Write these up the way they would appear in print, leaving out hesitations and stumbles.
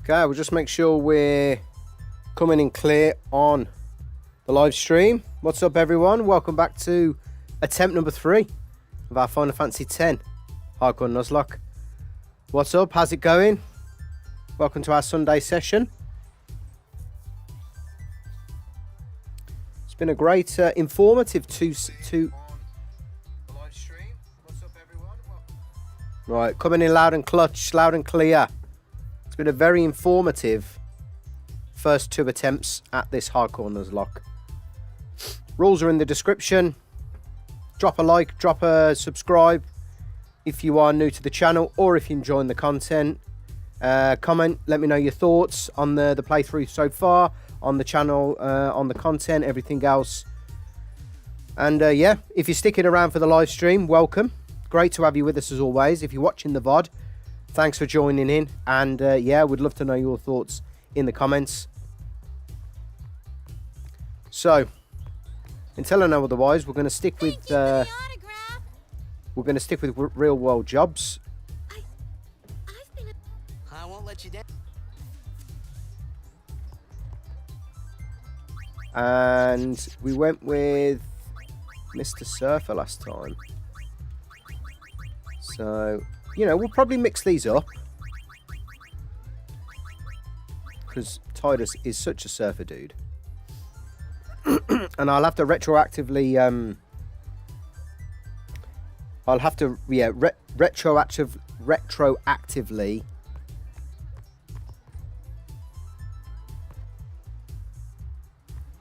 Okay, we'll just make sure we're coming in clear on the live stream. What's up, everyone? Welcome back to attempt number 3 of our Final Fantasy X Hardcore Nuzlocke. What's up? How's it going? Welcome to our Sunday session. It's been a great, informative two. Right, coming in loud and clutch, loud and clear. It's been a very informative first 2 attempts at this Hardcore Nuzlocke. Rules are in the description. Drop a like, drop a subscribe if you are new to the channel or if you're enjoying the content. Comment, let me know your thoughts on the playthrough so far, on the channel, on the content, everything else. And yeah, if you're sticking around for the live stream, welcome. Great to have you with us as always. If you're watching the VOD, thanks for joining in. And yeah, we'd love to know your thoughts in the comments. So, until I know otherwise, we're going to stick with real world jobs. I won't let you down. And we went with Mr. Surfer last time. So, you know, we'll probably mix these up. Because Tidus is such a surfer dude. And I'll have to retroactively... retroactively...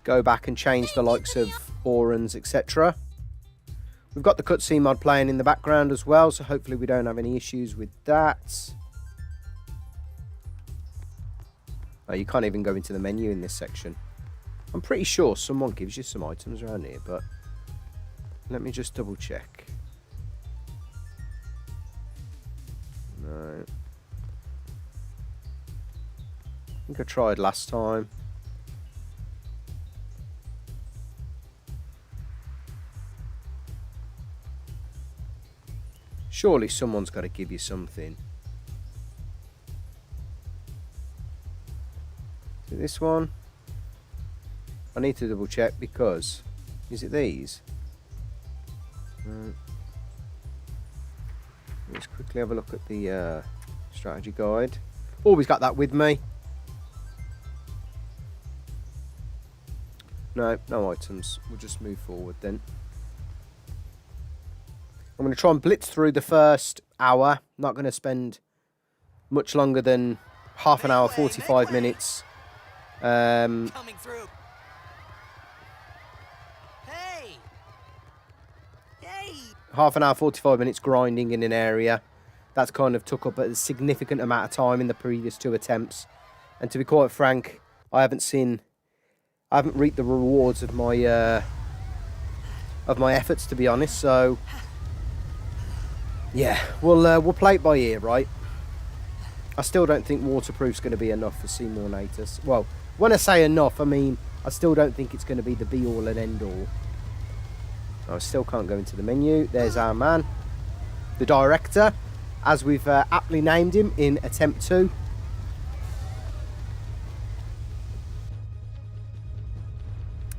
go back and change the likes of Aurons, etc. We've got the cutscene mod playing in the background as well, so hopefully we don't have any issues with that. Oh, you can't even go into the menu in this section. I'm pretty sure someone gives you some items around here, but let me just double check. No. I think I tried last time. Surely someone's got to give you something. Is it this one? I need to double check because... Is it these? Let's quickly have a look at the strategy guide. Always got that with me. No, no items. We'll just move forward then. I'm going to try and blitz through the first hour. Not going to spend much longer than half an hour, 45 minutes. Coming through. Hey. Hey. Half an hour, 45 minutes grinding in an area. That's kind of took up a significant amount of time in the previous 2 attempts. And to be quite frank, I haven't reaped the rewards of my efforts, to be honest. So yeah, we'll play it by ear, right? I still don't think Waterproof's going to be enough for Seymour Natus. Well, when I say enough, I mean I still don't think it's going to be the be-all and end-all. I still can't go into the menu. There's our man, the director, as we've aptly named him in attempt 2.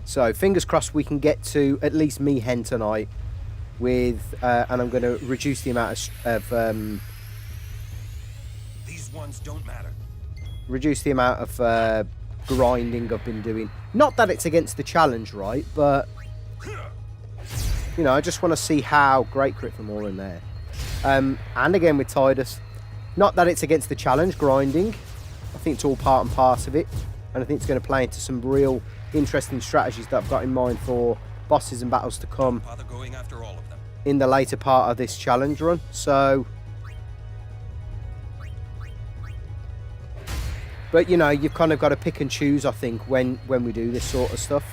So fingers crossed we can get to at least Mihen tonight. With and I'm going to reduce the amount of these ones don't matter. Reduce the amount of grinding I've been doing. Not that it's against the challenge, right? But you know, I just want to see how great crit from all in there. And again with Tidus, not that it's against the challenge grinding. I think it's all part and parcel of it, and I think it's going to play into some real interesting strategies that I've got in mind for bosses and battles to come going after all of them in the later part of this challenge run. So, but you know, you've kind of got to pick and choose, I think, when we do this sort of stuff.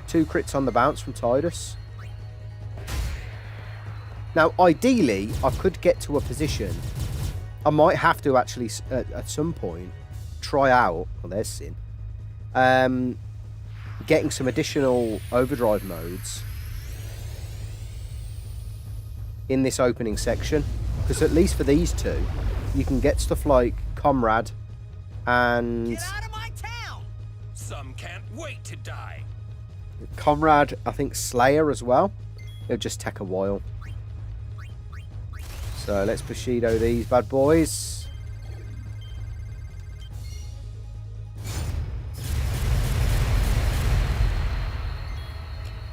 2 crits on the bounce from Tidus. Now, ideally, I could get to a position. I might have to actually, at some point, try out. Well, there's Sin. Getting some additional overdrive modes in this opening section, because at least for these 2 you can get stuff like Comrade And Get out of my town! Some can't wait to die. Comrade, I think Slayer as well. It'll just take a while. So let's Bushido these bad boys.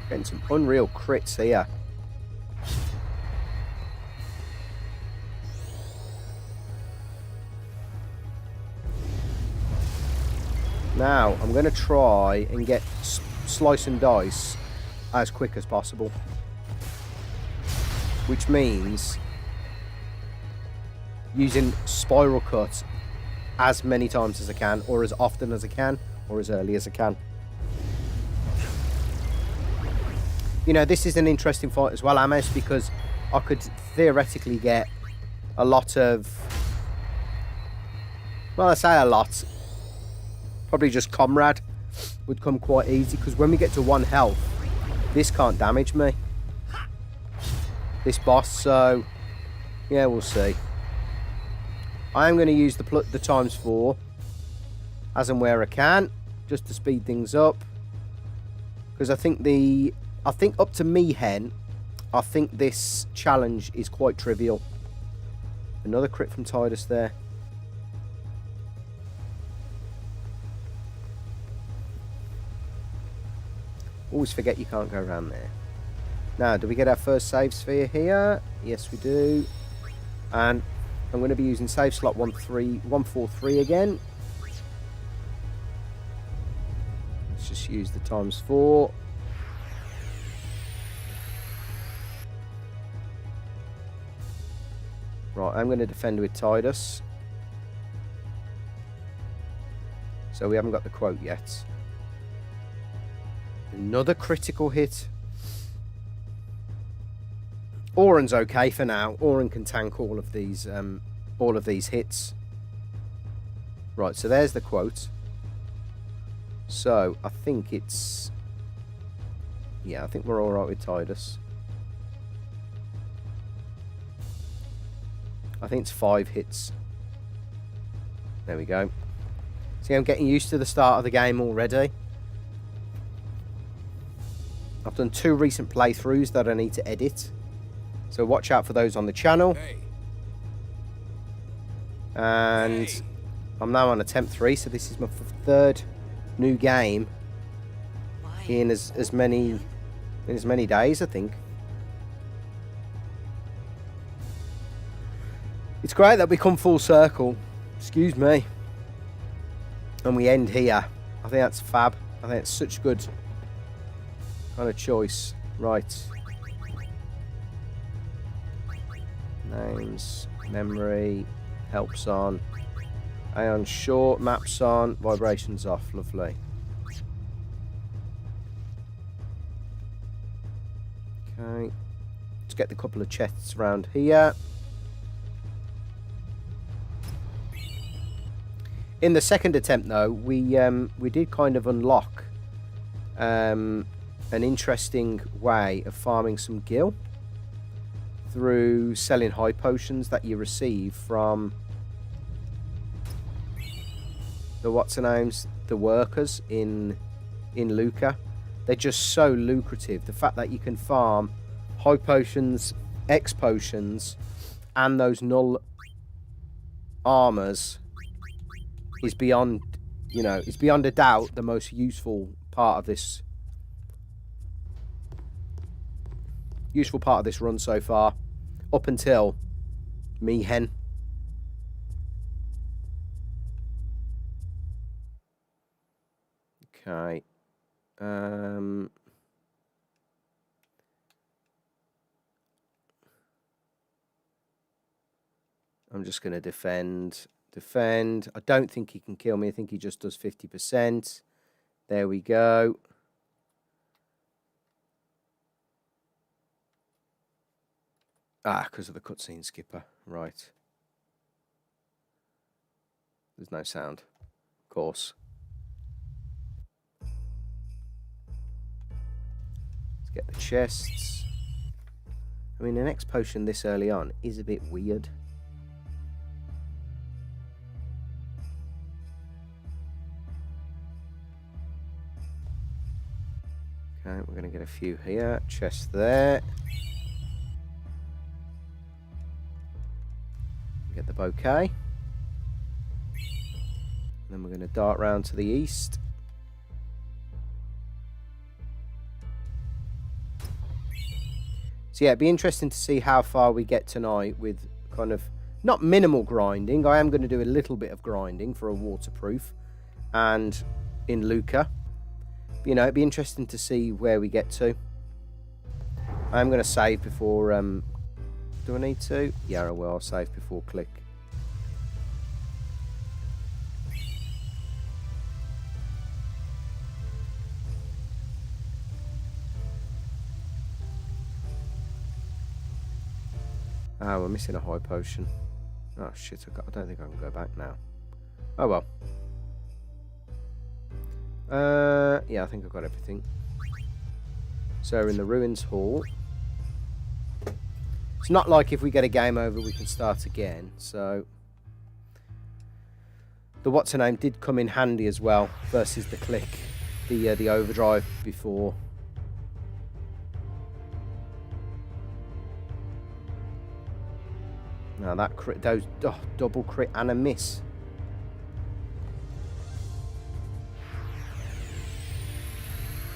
Getting some unreal crits here. Now, I'm going to try and get slice and dice as quick as possible. Which means using spiral cut as many times as I can, or as often as I can, or as early as I can. You know, this is an interesting fight as well, Amos, because I could theoretically get a lot of... Well, I say a lot. Probably just Comrade would come quite easy, because when we get to 1 health, this can't damage me. This boss, so yeah, we'll see. I am going to use the ×4 as and where I can, just to speed things up. Because I think up to Mihen, I think this challenge is quite trivial. Another crit from Tidus there. Always forget you can't go around there. Now, do we get our first save sphere here? Yes, we do. And I'm going to be using save slot 143 again. Let's just use the ×4. Right, I'm going to defend with Tidus. So we haven't got the quote yet. Another critical hit. Auron's okay for now. Auron can tank all of these hits. Right, so there's the quote. So I think it's... Yeah, I think we're alright with Tidus. I think it's 5 hits. There we go. See, I'm getting used to the start of the game already. I've done 2 recent playthroughs that I need to edit, so watch out for those on the channel. Hey. And Hey. I'm now on attempt 3, so this is my 3rd new game in as many days, I think. It's great that we come full circle. Excuse me. And we end here. I think that's fab. I think it's such good kind of choice. Right. Names, memory, helps on. Aeon short, maps on, vibrations off. Lovely. Okay. Let's get the couple of chests around here. In the second attempt, though, we did kind of unlock an interesting way of farming some gil through selling high potions that you receive from the what's-her-names, the workers in Luca. They're just so lucrative. The fact that you can farm high potions, X potions, and those null armors is beyond, you know, it's beyond a doubt the most useful part of this run so far, up until Mihen. Okay. I'm just going to defend. I don't think he can kill me. I think he just does 50%. There we go. Ah, because of the cutscene skipper. Right. There's no sound. Of course. Let's get the chests. I mean, an X potion this early on is a bit weird. Okay, we're going to get a few here. Chest there. Get the bouquet. Then we're going to dart round to the east. So yeah, it'd be interesting to see how far we get tonight with kind of, not minimal grinding. I am going to do a little bit of grinding for a waterproof and in Luca. But, you know, it'd be interesting to see where we get to. I am going to save before... do I need to? Yeah, I will. I'll save before Klikk. Ah, we're missing a high potion. Oh shit, I don't think I can go back now. Oh well. Yeah, I think I've got everything. So we're in the Ruins Hall. It's not like if we get a game over we can start again, so... The what's-her-name did come in handy as well, versus the Klikk. The overdrive before. Now that crit, those double crit and a miss.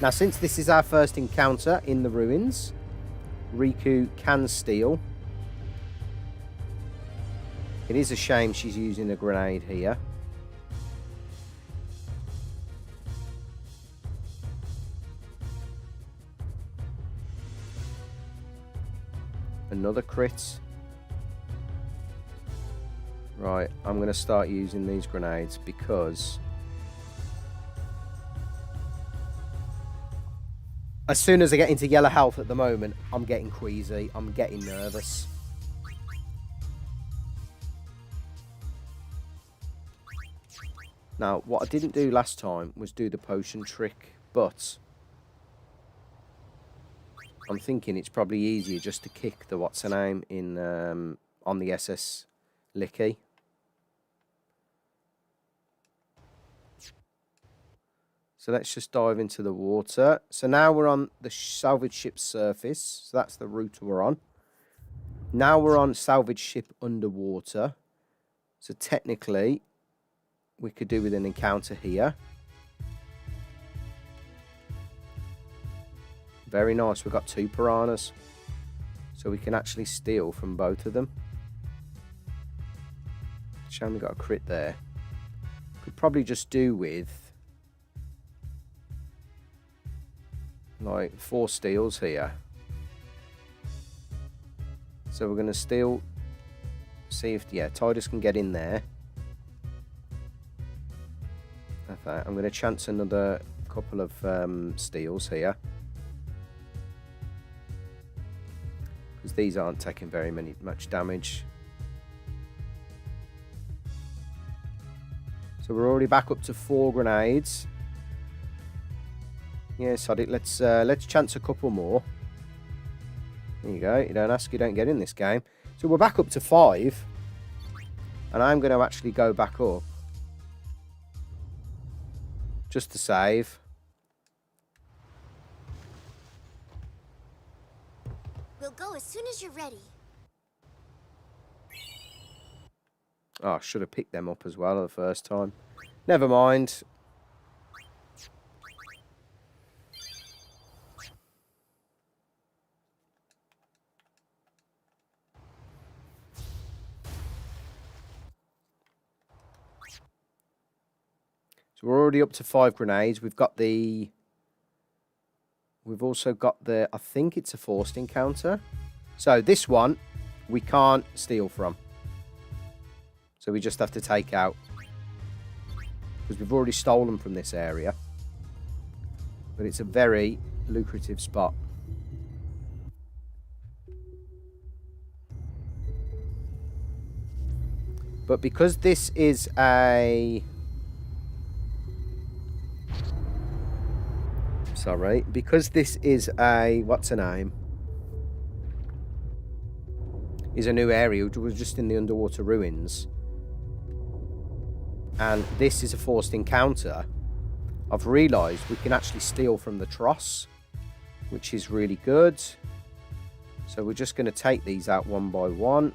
Now since this is our first encounter in the ruins, Riku can steal. It is a shame she's using a grenade here. Another crit. Right, I'm going to start using these grenades because as soon as I get into yellow health at the moment, I'm getting queasy, I'm getting nervous. Now, what I didn't do last time was do the potion trick, but I'm thinking it's probably easier just to kick the what's-her-name in on the SS Liki. So let's just dive into the water. So now we're on the salvage ship's surface. So that's the route we're on. Now we're on salvage ship underwater. So technically, we could do with an encounter here. Very nice. We've got 2 piranhas. So we can actually steal from both of them. Shame we got a crit there. Could probably just do with like 4 steals here. So we're going to steal. See if, yeah, Tidus can get in there. Okay, I'm going to chance another couple of steals here. Because these aren't taking very much damage. So we're already back up to 4 grenades. Yeah, sod it. Let's chance a couple more. There you go. You don't ask, you don't get in this game. So we're back up to 5. And I'm going to actually go back up. Just to save. We'll go as soon as you're ready. Oh, I should have picked them up as well the first time. Never mind. So we're already up to 5 grenades. We've also got the, I think it's a forced encounter. So this one, we can't steal from. So we just have to take out. Because we've already stolen from this area. But it's a very lucrative spot. But because this is a... Sorry. Because this is a... What's her name? Is a new area. It was just in the underwater ruins. And this is a forced encounter. I've realised we can actually steal from the Tros. which is really good. So we're just going to take these out one by one.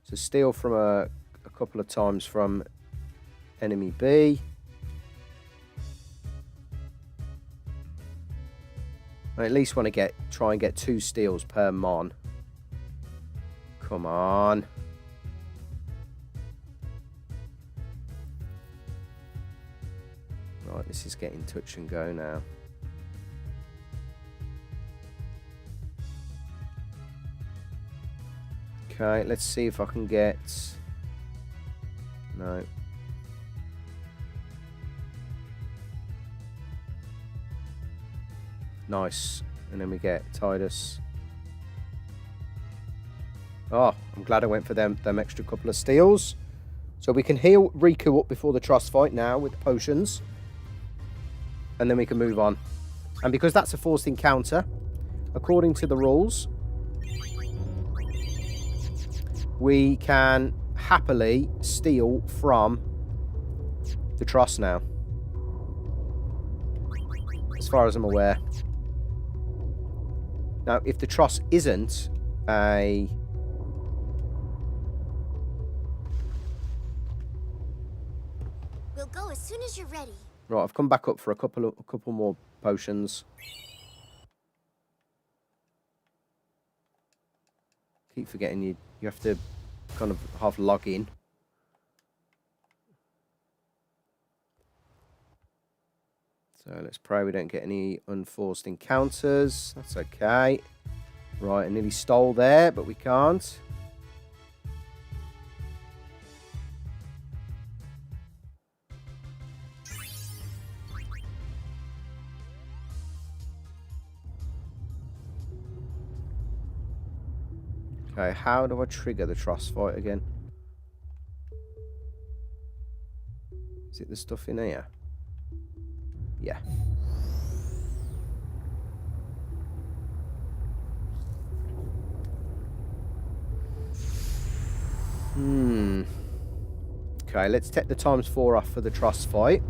So steal from a couple of times from enemy B. I at least want to try and get 2 steals per mon. Come on. Right, this is getting touch and go now. Okay, let's see if I can get... No. Nice. And then we get Tidus. Oh, I'm glad I went for them extra couple of steals. So we can heal Riku up before the Tros fight now with potions. And then we can move on. And because that's a forced encounter, according to the rules, we can happily steal from the Tros now. As far as I'm aware. Now, if the Tros isn't a... We'll go as soon as you're ready. Right, I've come back up for a couple more potions. Keep forgetting you have to kind of half log in. So let's pray we don't get any unforced encounters. That's okay. Right, I nearly stole there, but we can't. Okay, how do I trigger the Tros fight again? Is it the stuff in here? Yeah. Okay, let's take the ×4 off for the Tros fight.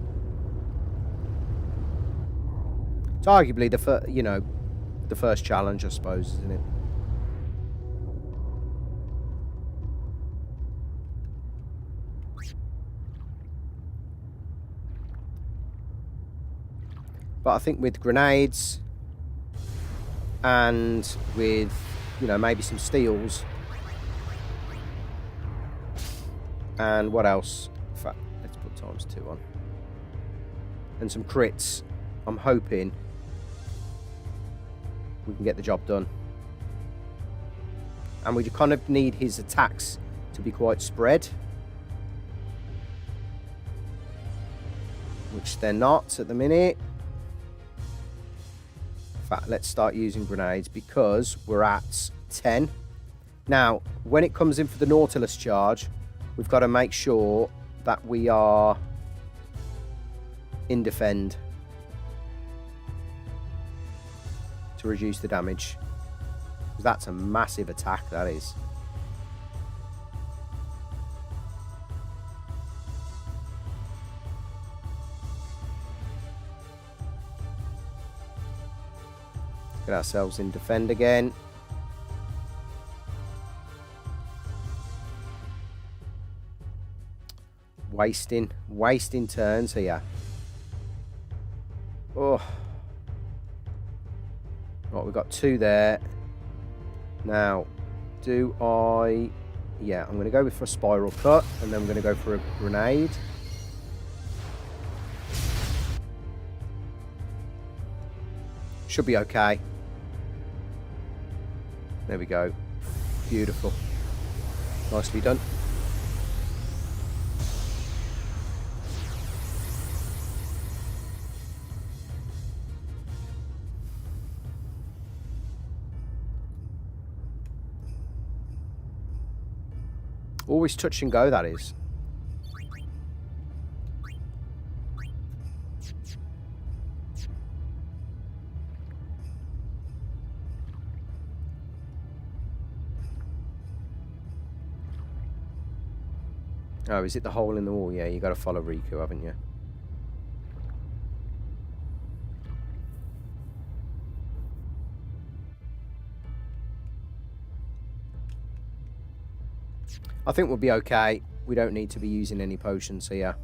It's arguably the first challenge, I suppose, isn't it? But I think with grenades and with, maybe some steals. And what else? In fact, let's put ×2 on. And some crits. I'm hoping we can get the job done. And we kind of need his attacks to be quite spread. Which they're not at the minute. Let's start using grenades because we're at 10. Now, when it comes in for the Nautilus charge, we've got to make sure that we are in defend to reduce the damage. That's a massive attack, that is. Get ourselves in defend again. Wasting turns here. Oh. Right, we've got 2 there. Now, do I... Yeah, I'm going to go for a spiral cut, and then I'm going to go for a grenade. Should be okay. There we go. Beautiful. Nicely done. Always touch and go, that is. Oh, is it the hole in the wall? Yeah, you got to follow Riku, haven't you? I think we'll be okay. We don't need to be using any potions here.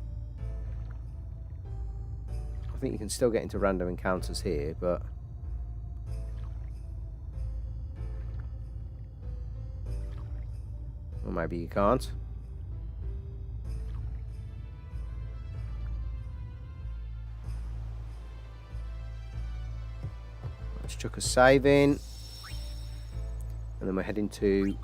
I think you can still get into random encounters here, but... Or maybe you can't. Let's chuck a save in. And then we're heading to...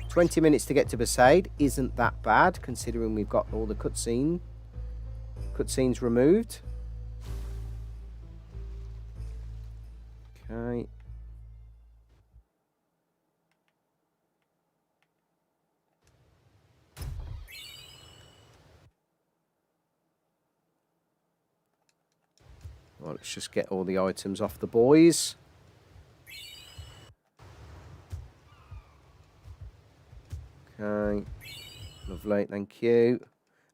20 minutes to get to Besaid isn't that bad, considering we've got all the cutscenes removed. Okay. Well, let's just get all the items off the boys. Okay. Lovely, thank you.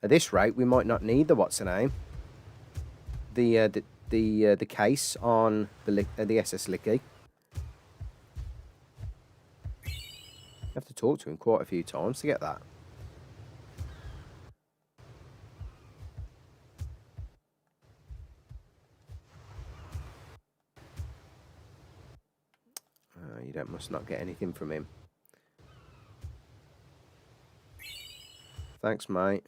At this rate, we might not need the what's-her-name. The case on the SS Liki. You have to talk to him quite a few times to get that. You must not get anything from him. Thanks, mate.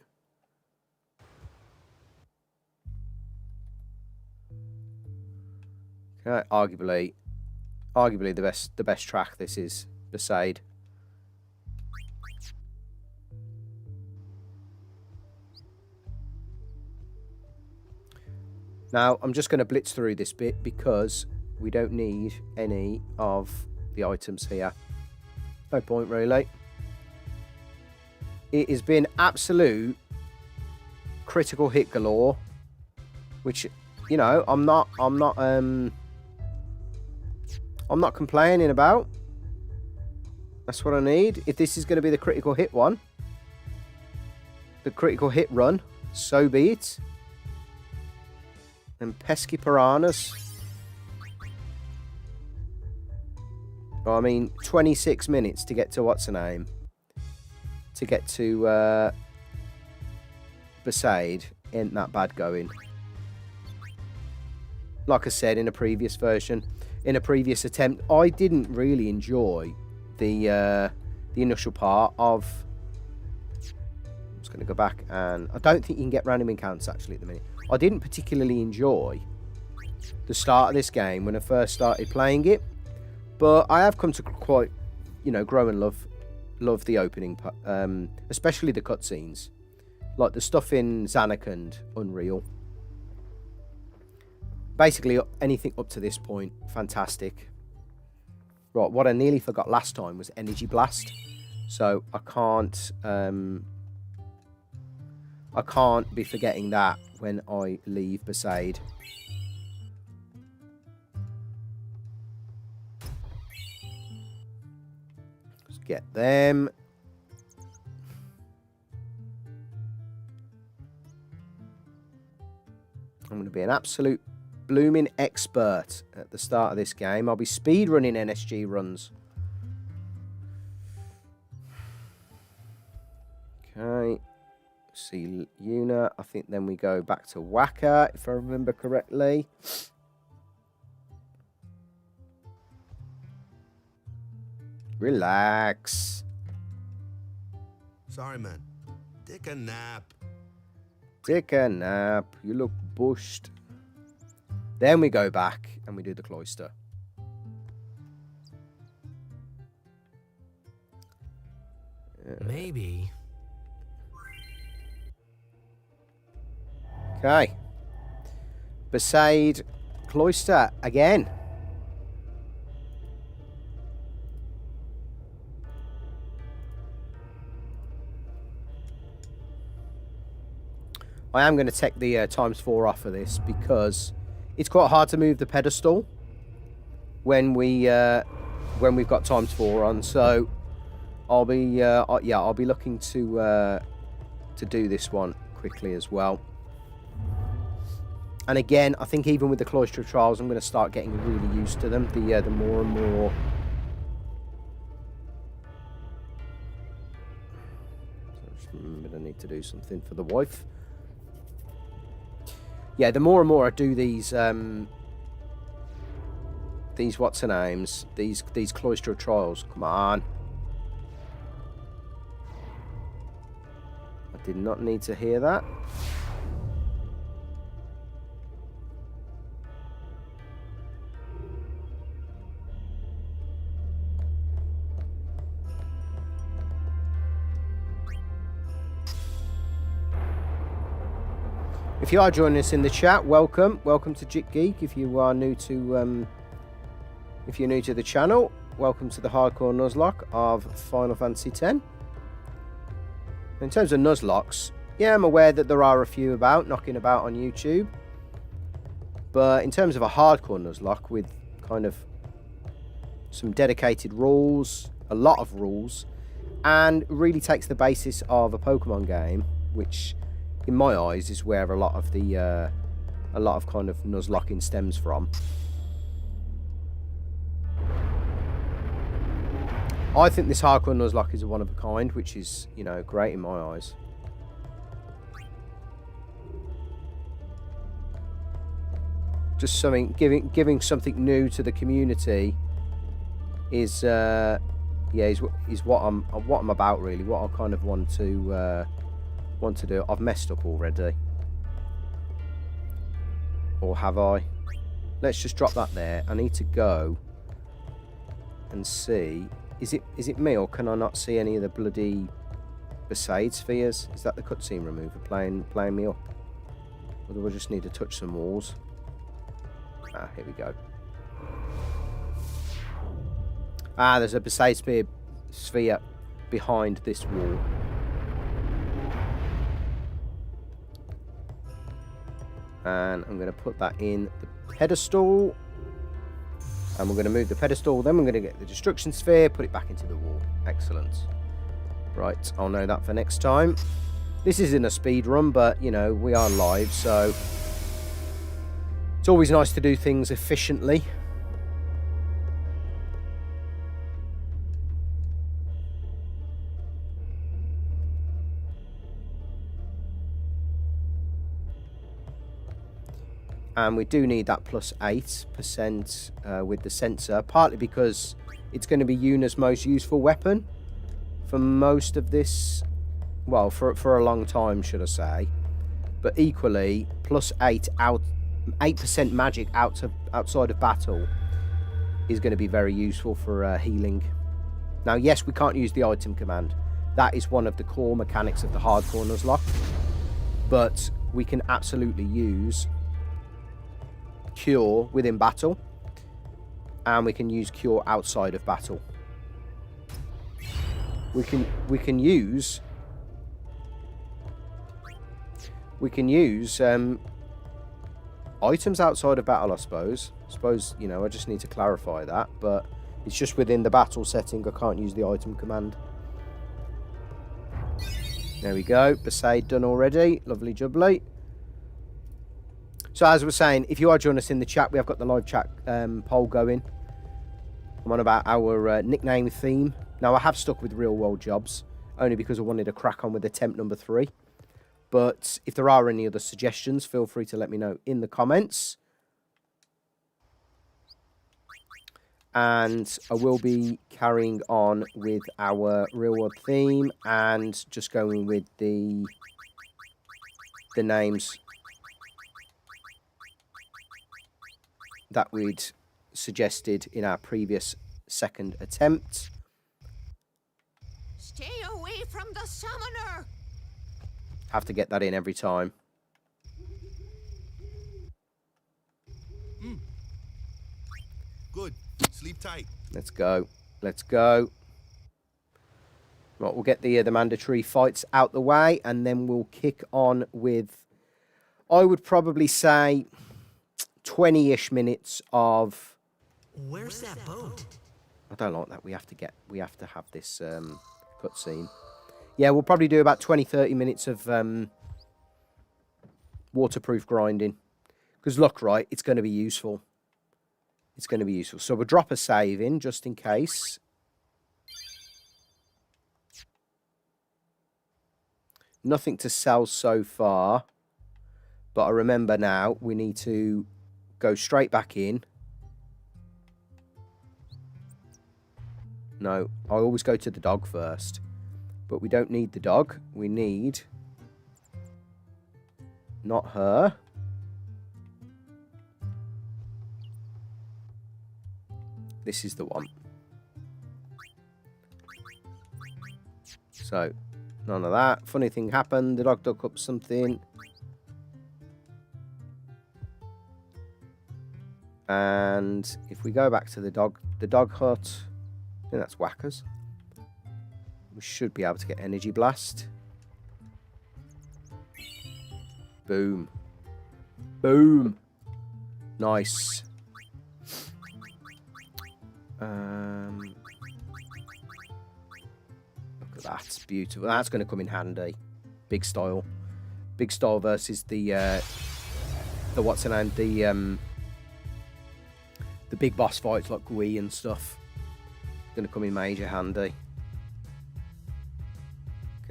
Okay, arguably the best track. This is Besaid. Now I'm just going to blitz through this bit because we don't need any of the items here. No point really. It has been absolute critical hit galore, which, you know, I'm not complaining about. That's what I need. If this is going to be the critical hit one, the critical hit run, so be it. And pesky piranhas. I mean, 26 minutes to get to what's her name? To get to Besaid ain't that bad going. Like I said in a previous version, in a previous attempt, I didn't really enjoy the initial part of... I'm just going to go back, and I don't think you can get random encounters actually at the minute. I didn't particularly enjoy the start of this game when I first started playing it, but I have come to quite, you know, grow and love the opening, especially the cutscenes, like the stuff in Zanarkand, unreal. Basically, anything up to this point, fantastic. Right, what I nearly forgot last time was Energy Blast, so I can't be forgetting that when I leave Besaid. Let's get them. I'm going to be an absolute blooming expert at the start of this game. I'll be speedrunning NSG runs. Okay. See Yuna. I think then we go back to Waka, if I remember correctly. Relax. Sorry, man. Take a nap. Take a nap. You look bushed. Then we go back and we do the cloister. Maybe. Okay. Besaid cloister again. I am going to take the ×4 off of this because it's quite hard to move the pedestal when we've got ×4 on. So I'll be looking to do this one quickly as well. And again, I think even with the Cloister of Trials, I'm going to start getting really used to them. The more and more. I'm going to need to do something for the wife. Yeah, the more and more I do these what's her names, these Cloister of Trials. Come on. I did not need to hear that. If you are joining us in the chat, welcome to Jit Geek. If you are new to if you're new to the channel, welcome to the Hardcore Nuzlocke of Final Fantasy X. In terms of Nuzlocks, yeah, I'm aware that there are a few knocking about on YouTube. But in terms of a hardcore Nuzlocke with kind of some dedicated rules, a lot of rules, and really takes the basis of a Pokemon game, which in my eyes is where a lot of kind of Nuzlocking stems from. I think this hardcore Nuzlocke is a one of a kind, which is, you know, great in my eyes. Just something giving something new to the community is what I'm about, really. What I kind of want to do. I've messed up already, or have I? Let's just drop that there. I need to go and see. Is it me, or can I not see any of the bloody Besaid spheres? Is that the cutscene remover playing me up? Or do I just need to touch some walls? Ah, here we go. Ah, there's a Besaid sphere behind this wall. And I'm going to put that in the pedestal. And we're going to move the pedestal. Then we're going to get the destruction sphere, put it back into the wall. Excellent. Right, I'll know that for next time. This isn't a speed run, but, you know, we are live, so it's always nice to do things efficiently. And we do need that plus 8% with the sensor, partly because it's going to be Yuna's most useful weapon for most of this, well, for a long time, should I say. But equally, plus 8% magic outside of battle is going to be very useful for healing. Now, yes, we can't use the item command. That is one of the core mechanics of the hardcore Nuzlocke. But we can absolutely use Cure within battle, and we can use Cure outside of battle. We can use items outside of battle, I suppose. You know, I just need to clarify that, but it's just within the battle setting. I can't use the item command. There we go. Besaid done already. Lovely jubbly. So as I was saying, if you are joining us in the chat, we have got the live chat poll going. I'm on about our nickname theme. Now, I have stuck with real world jobs, only because I wanted to crack on with attempt number 3. But if there are any other suggestions, feel free to let me know in the comments. And I will be carrying on with our real world theme and just going with the names that we'd suggested in our previous second attempt. Stay away from the summoner. Have to get that in every time. Good. Sleep tight. Let's go. Let's go. Right, we'll get the mandatory fights out the way, and then we'll kick on with, I would probably say, 20-ish minutes of... Where's that boat? I don't like that. We have to have this cutscene. Yeah, we'll probably do about 20-30 minutes of waterproof grinding. Because look, right, it's going to be useful. It's going to be useful. So we'll drop a save in just in case. Nothing to sell so far. But I remember now we need to go straight back in. No, I always go to the dog first. But we don't need the dog. We need... not her. This is the one. So, none of that. Funny thing happened. The dog dug up something. And if we go back to the dog hut, I think that's Whackers. We should be able to get Energy Blast. Boom. Boom. Nice. Look at that. Beautiful. That's going to come in handy. Big style. Big style versus the what's her name? The big boss fights like Gui and stuff. Going to come in major handy.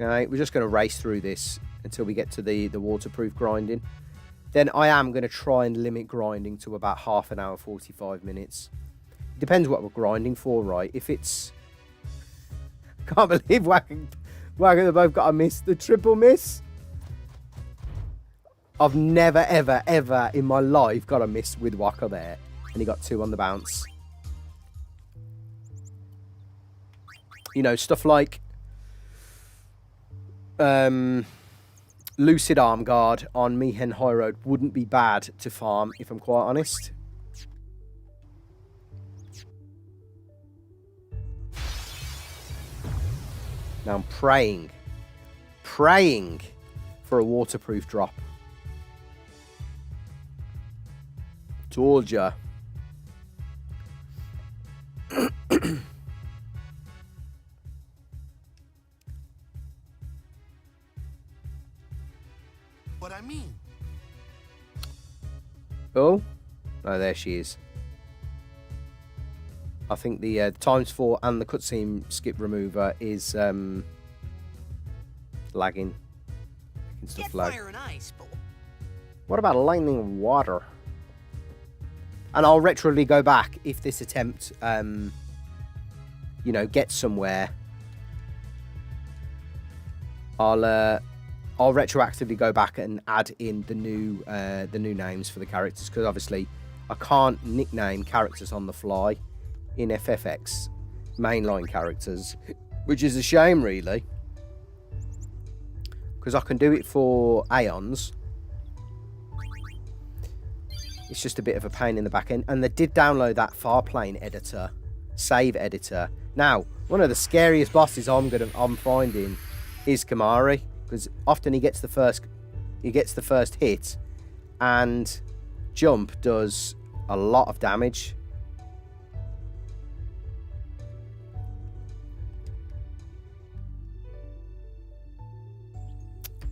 Okay, we're just going to race through this until we get to the waterproof grinding. Then I am going to try and limit grinding to about half an hour, 45 minutes. It depends what we're grinding for, right? If it's... Can't believe Wagon they both got a miss. The triple miss. I've never, ever, ever in my life got a miss with Waka there. And he got 2 on the bounce. You know, stuff like... Lucid Arm Guard on Mihen High Road wouldn't be bad to farm, if I'm quite honest. Now I'm praying for a waterproof drop. Told ya. What I mean? Oh, there she is. I think the ×4 and the cutscene skip remover is lagging. Making stuff Get lag. fire and ice, but What about lightning and water? And I'll retroactively go back if this attempt, you know, gets somewhere. I'll retroactively go back and add in the new names for the characters, because obviously I can't nickname characters on the fly in FFX mainline characters, which is a shame really, because I can do it for Aeons. It's just a bit of a pain in the back end, and they did download that Farplane editor, save editor. Now, one of the scariest bosses I'm finding is Kimarhi, because often he gets the first hit, and jump does a lot of damage.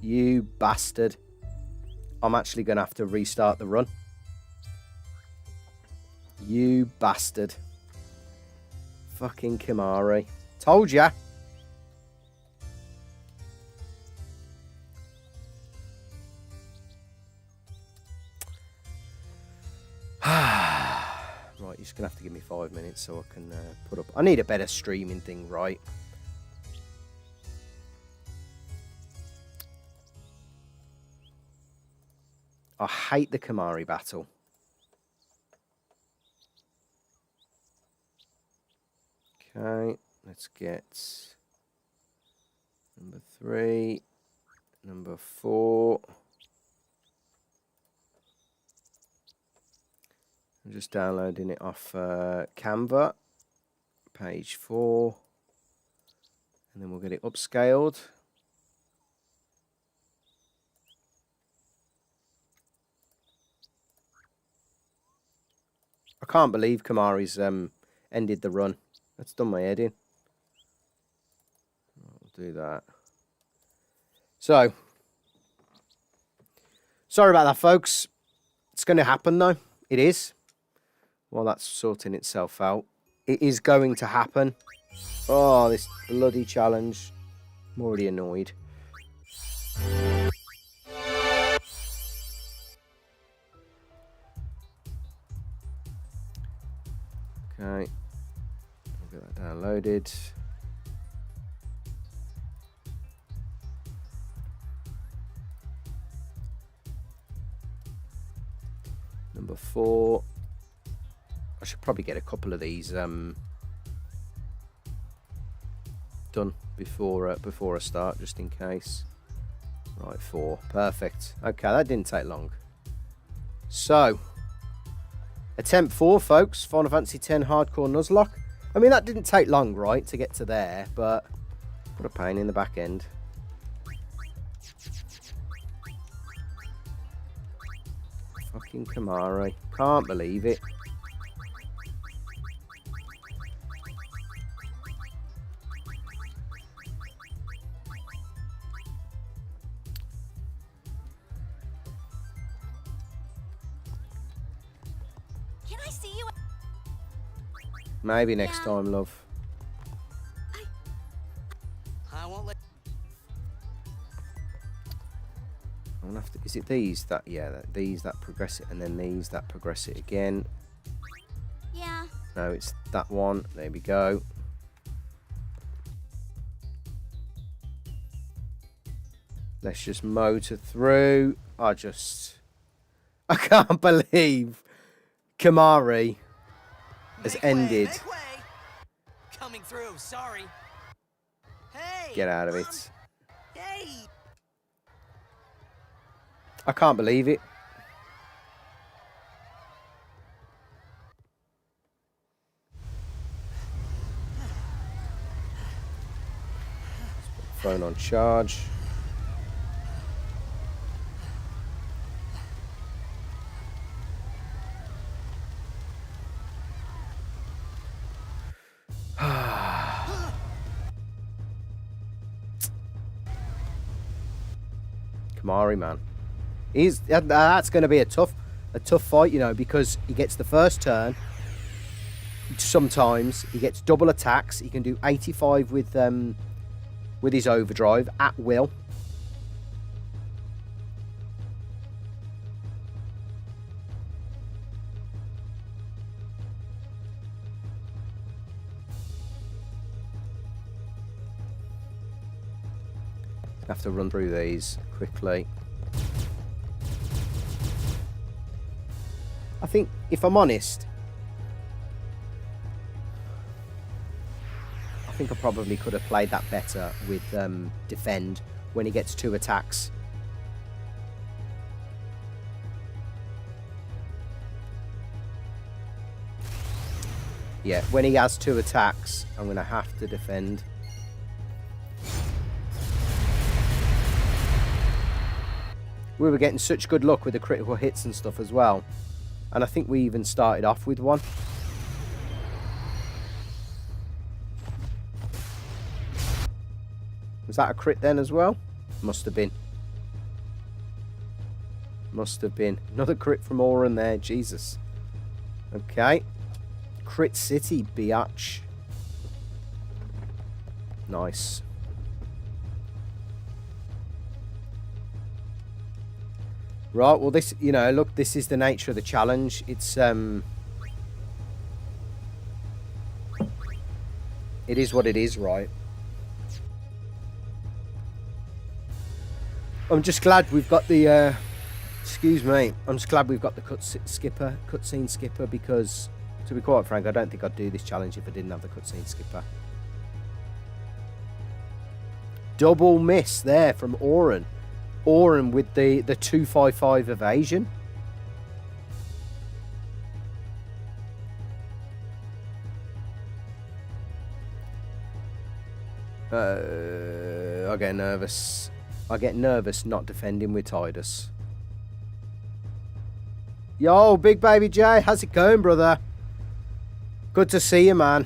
You bastard. I'm actually going to have to restart the run. You bastard. Fucking Kimarhi. Told ya. Right, you're just going to have to give me 5 minutes so I can put up... I need a better streaming thing, right? I hate the Kimarhi battle. Okay, let's get number 3, number 4. I'm just downloading it off Canva, page 4, and then we'll get it upscaled. I can't believe Kimarhi's ended the run. That's done my head in. I'll do that. So, sorry about that, folks. It's going to happen, though. It is. While that's sorting itself out. It is going to happen. Oh, this bloody challenge. I'm already annoyed. Okay. I'll get that downloaded. Number 4. I should probably get a couple of these done before I start, just in case. Right, 4. Perfect. Okay, that didn't take long. So, attempt 4, folks. Final Fantasy X Hardcore Nuzlocke. I mean, that didn't take long, right, to get to there, but what a pain in the back end. Fucking Kimarhi. Can't believe it. Can I see you? Maybe next time, love. I won't let. I'm gonna have to, is it these that, yeah, these that progress it, and then these that progress it again? Yeah. No, it's that one. There we go. Let's just motor through. I can't believe Kimarhi has ended. Make way. Coming through. Sorry. Hey. Get out of it. Hey. I can't believe it. Phone on charge. Kimarhi, man. That's going to be a tough fight, you know, because he gets the first turn. Sometimes he gets double attacks. He can do 85 with his overdrive at will. Have to run through these quickly. I think, if I'm honest, I think I probably could have played that better with defend when he gets 2 attacks. Yeah, when he has 2 attacks, I'm going to have to defend. We were getting such good luck with the critical hits and stuff as well. And I think we even started off with one. Was that a crit then as well? Must have been. Must have been. Another crit from Auton there. Jesus. Okay. Crit City, biatch. Nice. Right, well, this, you know, look, this is the nature of the challenge. It's, it is what it is, right? I'm just glad we've got the, excuse me, I'm just glad we've got the cutscene skipper, because, to be quite frank, I don't think I'd do this challenge if I didn't have the cutscene skipper. Double miss there from Auton. Auton with the 255 evasion. I get nervous. I get nervous not defending with Tidus. Yo, Big Baby J, how's it going, brother? Good to see you, man.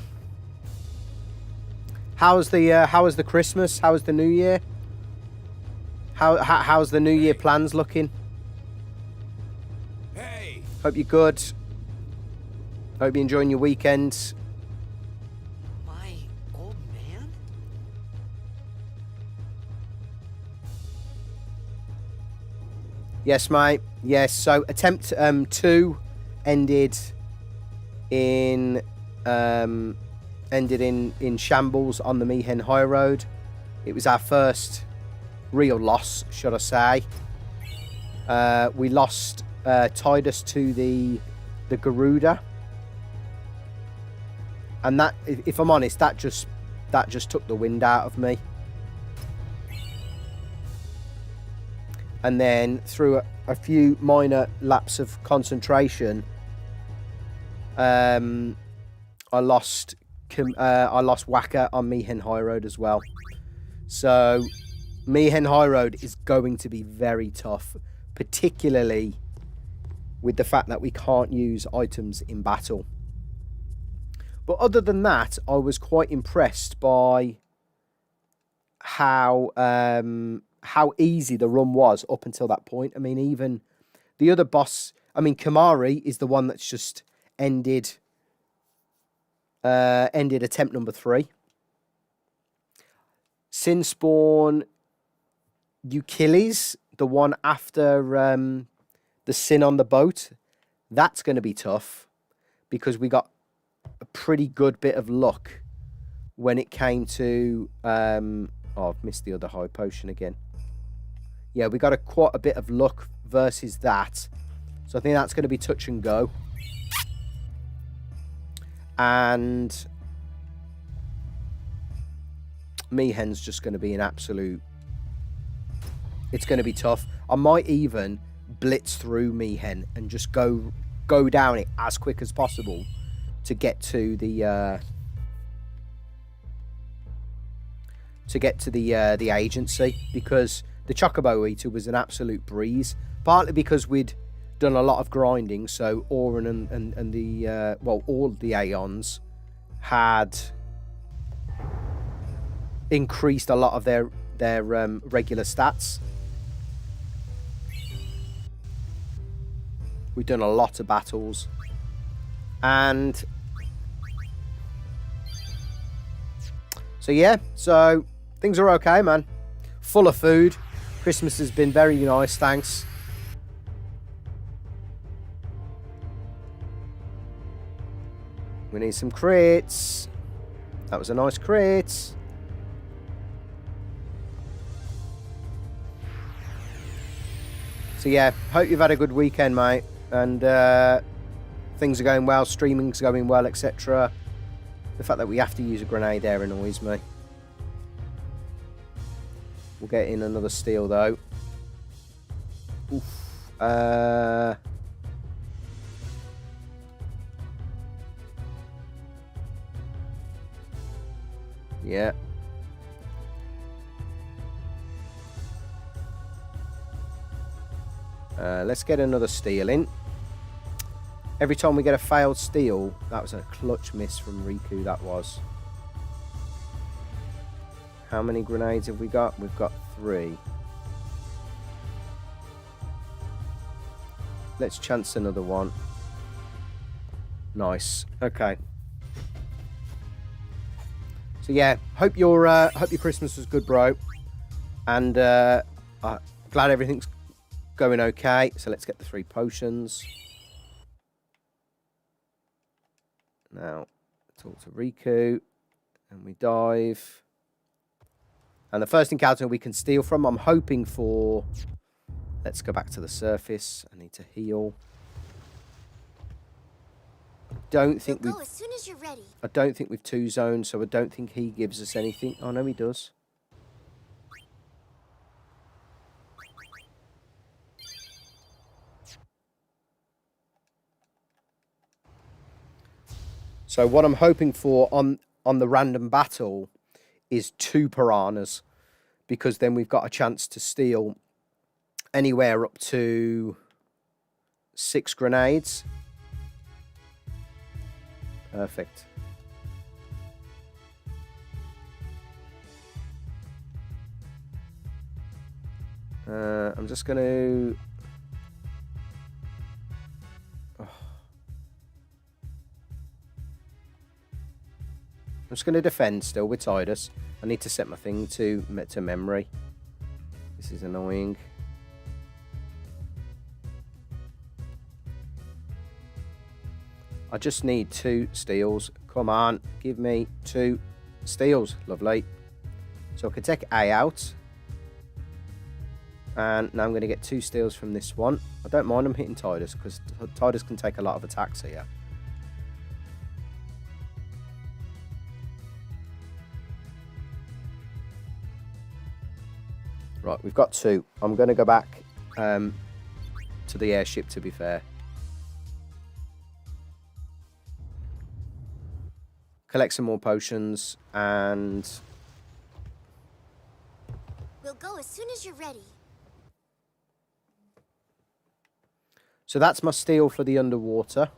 How's the Christmas? How's the New Year? How's the New Year plans looking? Hey! Hope you're good. Hope you're enjoying your weekend. My old man? Yes, mate. Yes. So attempt 2 ended in shambles on the Mihen High Road. It was our first real loss, should I say. We lost Tidus to the Garuda, and that, if I'm honest, that just took the wind out of me. And then through a few minor lapses of concentration, I lost Waka on Mihen High Road as well. So Mihen High Road is going to be very tough, particularly with the fact that we can't use items in battle. But other than that, I was quite impressed by how easy the run was up until that point. I mean, even the other boss, I mean, Kimarhi is the one that's just ended attempt number 3. Sinspawn, Echuilles, the one after the sin on the boat, that's going to be tough because we got a pretty good bit of luck when it came to oh, I've missed the other high potion again. Yeah, we got quite a bit of luck versus that, so I think that's going to be touch and go. And Mihen's just going to be an absolute, it's going to be tough. I might even blitz through Mihen and just go down it as quick as possible to get to the agency, because the Chocobo Eater was an absolute breeze, partly because we'd done a lot of grinding, so Auron and the well, all the Aeons had increased a lot of their regular stats. We've done a lot of battles, and so yeah, so things are okay, man. Full of food. Christmas has been very nice, thanks. We need some crates. That was a nice crate. So yeah, hope you've had a good weekend, mate, and things are going well, streaming's going well, etc. The fact that we have to use a grenade there annoys me. We'll get in another steal though. Oof. Yeah. Let's get another steal in. Every time we get a failed steal, that was a clutch miss from Riku, that was. How many grenades have we got? We've got 3. Let's chance another one. Nice. Okay. So yeah, hope your Christmas was good, bro. And glad everything's going okay. So let's get the 3 potions. Now, talk to Riku, and we dive. And the first encounter we can steal from, I'm hoping for... Let's go back to the surface. I need to heal. Don't think We'll go as soon as you're ready. I don't think we've 2-zoned, so I don't think he gives us anything. Oh, no, he does. So what I'm hoping for on the random battle is 2 piranhas, because then we've got a chance to steal anywhere up to 6 grenades. Perfect. I'm just going to... I'm just going to defend still with Tidus. I need to set my thing to memory. This is annoying. I just need 2 steals. Come on, give me 2 steals. Lovely. So I can take A out. And now I'm going to get 2 steals from this one. I don't mind them hitting Tidus because Tidus can take a lot of attacks here. Right, we've got 2. I'm going to go back to the airship, to be fair. Collect some more potions, and... We'll go as soon as you're ready. So that's my steal for the underwater.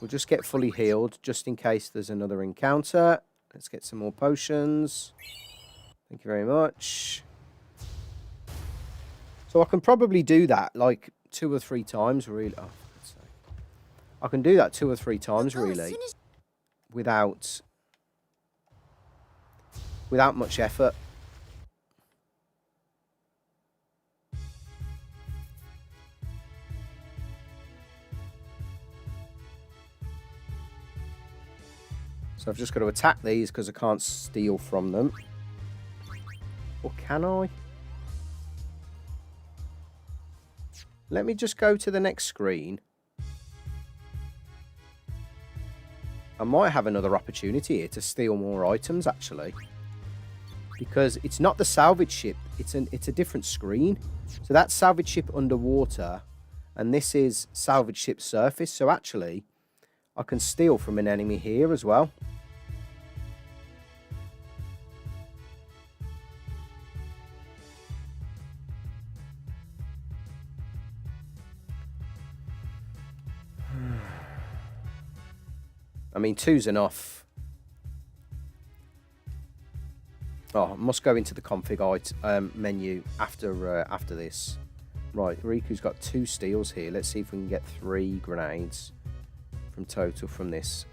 We'll just get fully healed, just in case there's another encounter. Let's get some more potions. Thank you very much. So I can probably do that like 2 or 3 times, really. Oh, for God's sake. I can do that 2 or 3 times, really, without much effort. So I've just got to attack these because I can't steal from them. Or can I? Let me just go to the next screen. I might have another opportunity here to steal more items, actually. Because it's not the salvage ship. It's a different screen. So that's salvage ship underwater. And this is salvage ship surface. So actually, I can steal from an enemy here as well. I mean, 2's enough. Oh, I must go into the config menu after this. Right, Riku's got 2 steals here. Let's see if we can get 3 grenades from total from this.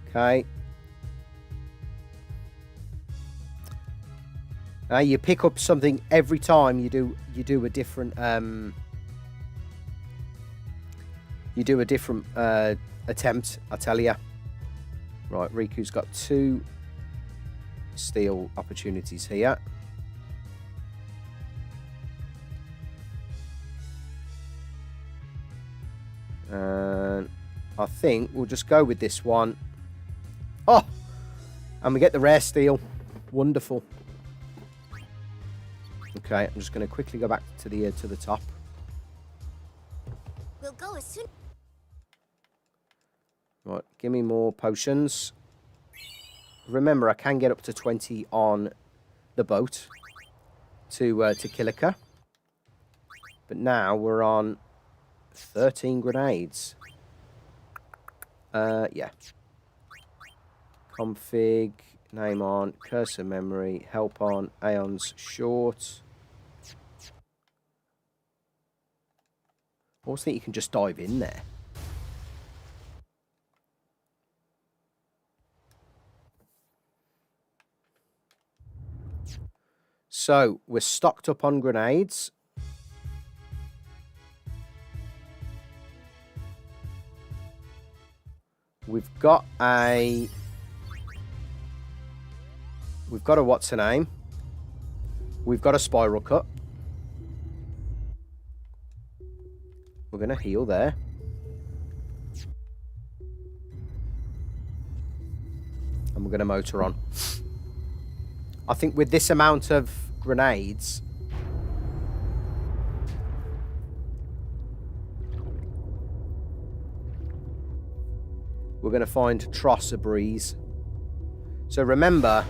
Okay. You pick up something every time you do a different attempt, I tell you. Right, Riku's got 2 steal opportunities here. And I think we'll just go with this one. Oh! And we get the rare steal. Wonderful. Okay, I'm just going to quickly go back to the top. We'll go as soon. Right, give me more potions. Remember, I can get up to 20 on the boat to Klikk. But now we're on 13 grenades. Yeah. Config, name on, cursor memory, help on, Aeon's short. I always think you can just dive in there. So, we're stocked up on grenades. We've got a what's her name? We've got a spiral cut. We're going to heal there. And we're going to motor on. I think with this amount of grenades, we're going to find Tros a breeze. So remember,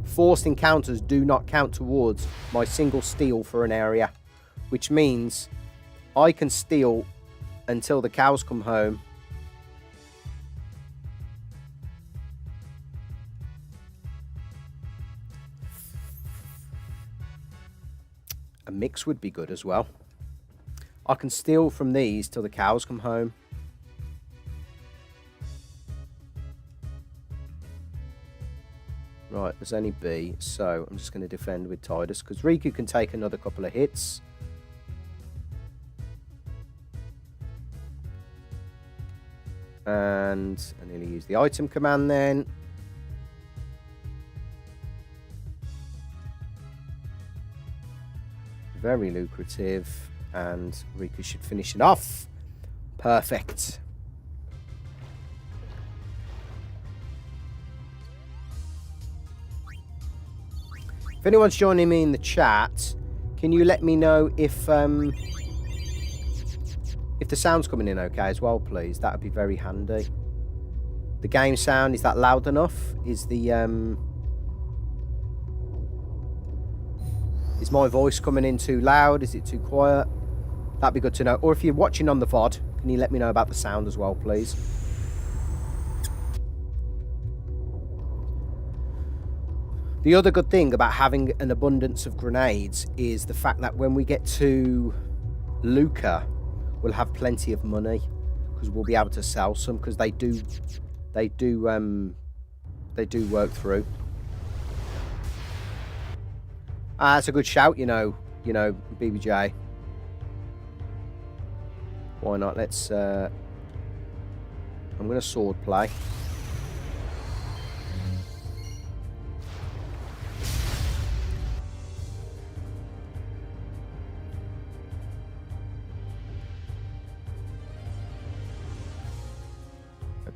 forced encounters do not count towards my single steal for an area, which means I can steal until the cows come home. A mix would be good as well. I can steal from these till the cows come home. Right, there's only B, so I'm just going to defend with Tidus, because Riku can take another couple of hits. And I nearly used the item command then. Very lucrative, and Riku should finish it off. Perfect. If anyone's joining me in the chat, can you let me know if the sound's coming in okay as well, please? That would be very handy. The game sound, is that loud enough? Is my voice coming in too loud? Is it too quiet? That'd be good to know. Or if you're watching on the VOD, can you let me know about the sound as well, please? The other good thing about having an abundance of grenades is the fact that when we get to Luca, we'll have plenty of money because we'll be able to sell some, because they do work through. That's a good shout, you know, BBJ. Why not? Let's I'm gonna sword play.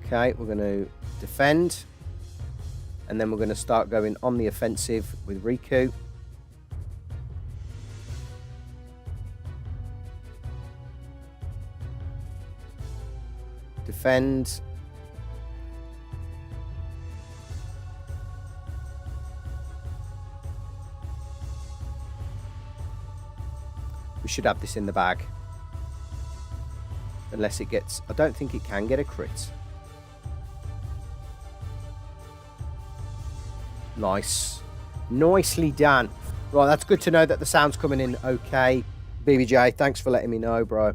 Okay, we're going to defend, and then we're going to start going on the offensive with Riku. Defend. We should have this in the bag. Unless it gets... I don't think it can get a crit. Nice. Nicely done. Right, that's good to know that the sound's coming in okay. BBJ, thanks for letting me know, bro.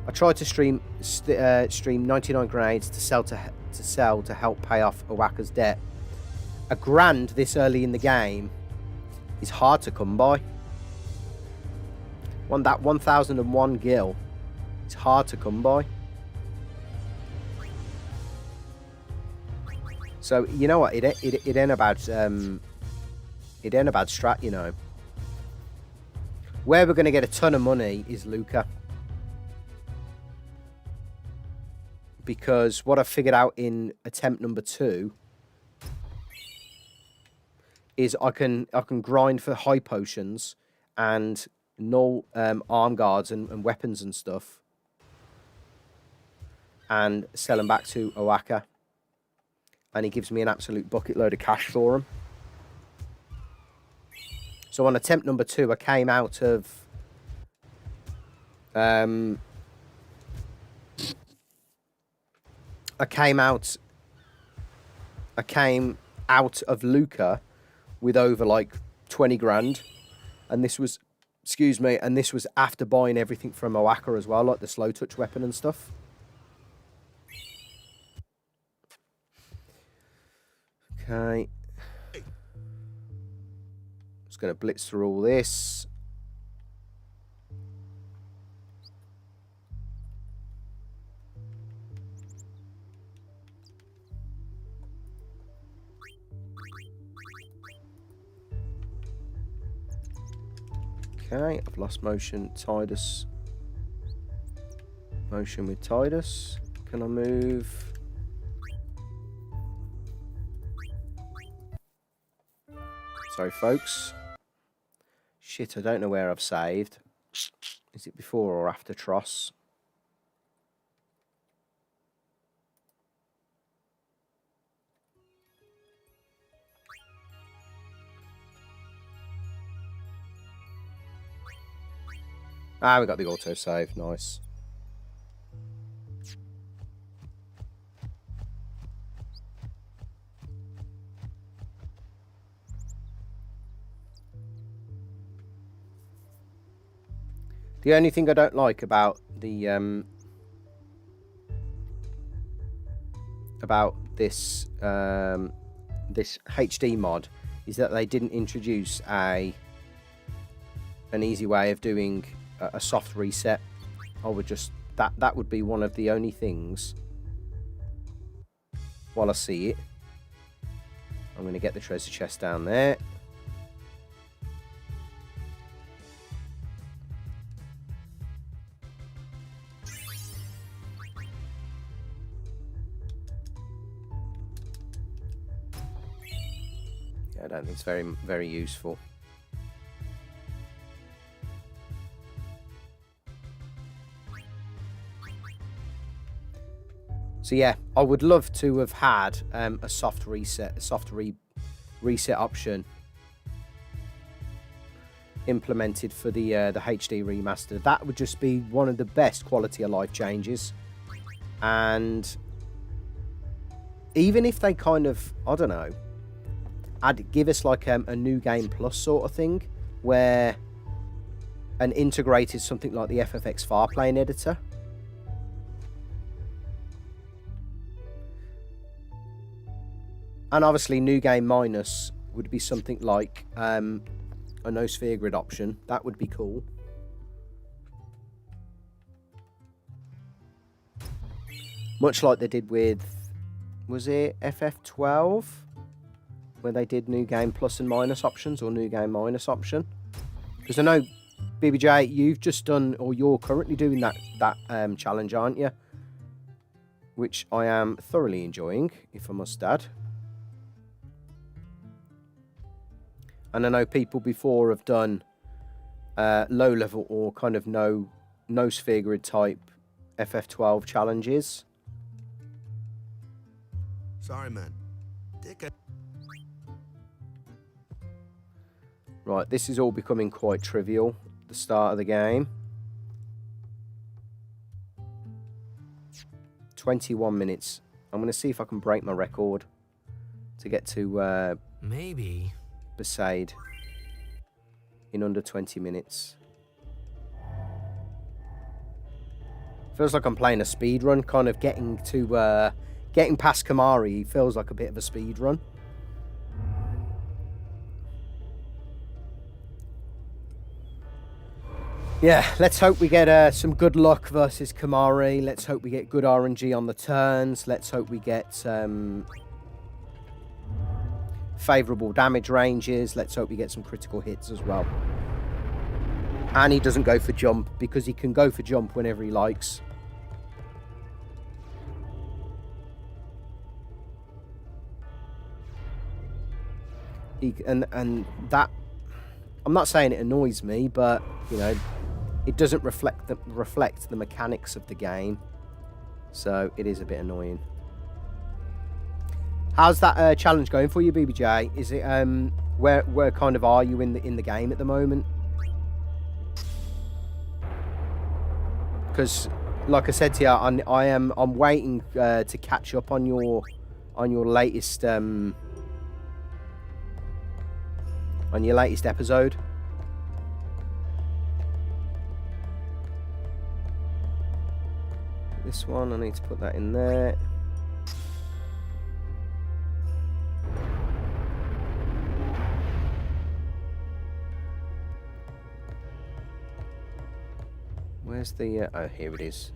I tried to stream 99 grenades to sell to help pay off Owaka's debt. £1,000 this early in the game is hard to come by. That 1001 gil, it's hard to come by. So you know what? It ain't about strat, you know. Where we're gonna get a ton of money is Luca, because what I figured out in attempt number 2 is I can grind for high potions and null arm guards and weapons and stuff, and sell them back to Owaka, and he gives me an absolute bucket load of cash for them. So on attempt number 2, I came out of Luca with over like 20 grand, and this was, excuse me, and this was after buying everything from Owaka as well, like the slow touch weapon and stuff. Okay. Just going to blitz through all this. Okay, I've lost motion. Tidus. Motion with Tidus. Can I move? Sorry, folks. Shit, I don't know where I've saved. Is it before or after Tros? Ah, we got the auto save. Nice. The only thing I don't like about the this this HD mod is that they didn't introduce an easy way of doing a soft reset. I would just that would be one of the only things. While I see it, I'm going to get the treasure chest down there. I don't think it's very useful. So yeah, I would love to have had a soft reset, reset option implemented for the HD remaster. That would just be one of the best quality of life changes. And even if they kind of, I don't know, I'd give us like a new game plus sort of thing, where an integrated something like the FFX far plane editor. And obviously new game minus would be something like a no sphere grid option. That would be cool. Much like they did with, was it FF12? Where they did new game plus and minus options, or new game minus option. Because I know, BBJ, you've just done, or you're currently doing that challenge, aren't you? Which I am thoroughly enjoying, if I must add. And I know people before have done low level or kind of no sphere grid type FF12 challenges. Sorry, man. Right, this is all becoming quite trivial at the start of the game. 21 minutes. I'm going to see if I can break my record to get to Maybe. Besaid in under 20 minutes. Feels like I'm playing a speed run, kind of getting past Kimarhi feels like a bit of a speed run. Yeah, let's hope we get some good luck versus Kimarhi. Let's hope we get good RNG on the turns. Let's hope we get favourable damage ranges. Let's hope we get some critical hits as well. And he doesn't go for jump, because he can go for jump whenever he likes. And that, I'm not saying it annoys me, but you know, it doesn't reflect the mechanics of the game, so it is a bit annoying. How's that challenge going for you, BBJ? Is it where kind of are you in the game at the moment? Because, like I said to you, I'm waiting to catch up on your latest episode. This one, I need to put that in there. Where's the... oh, here it is.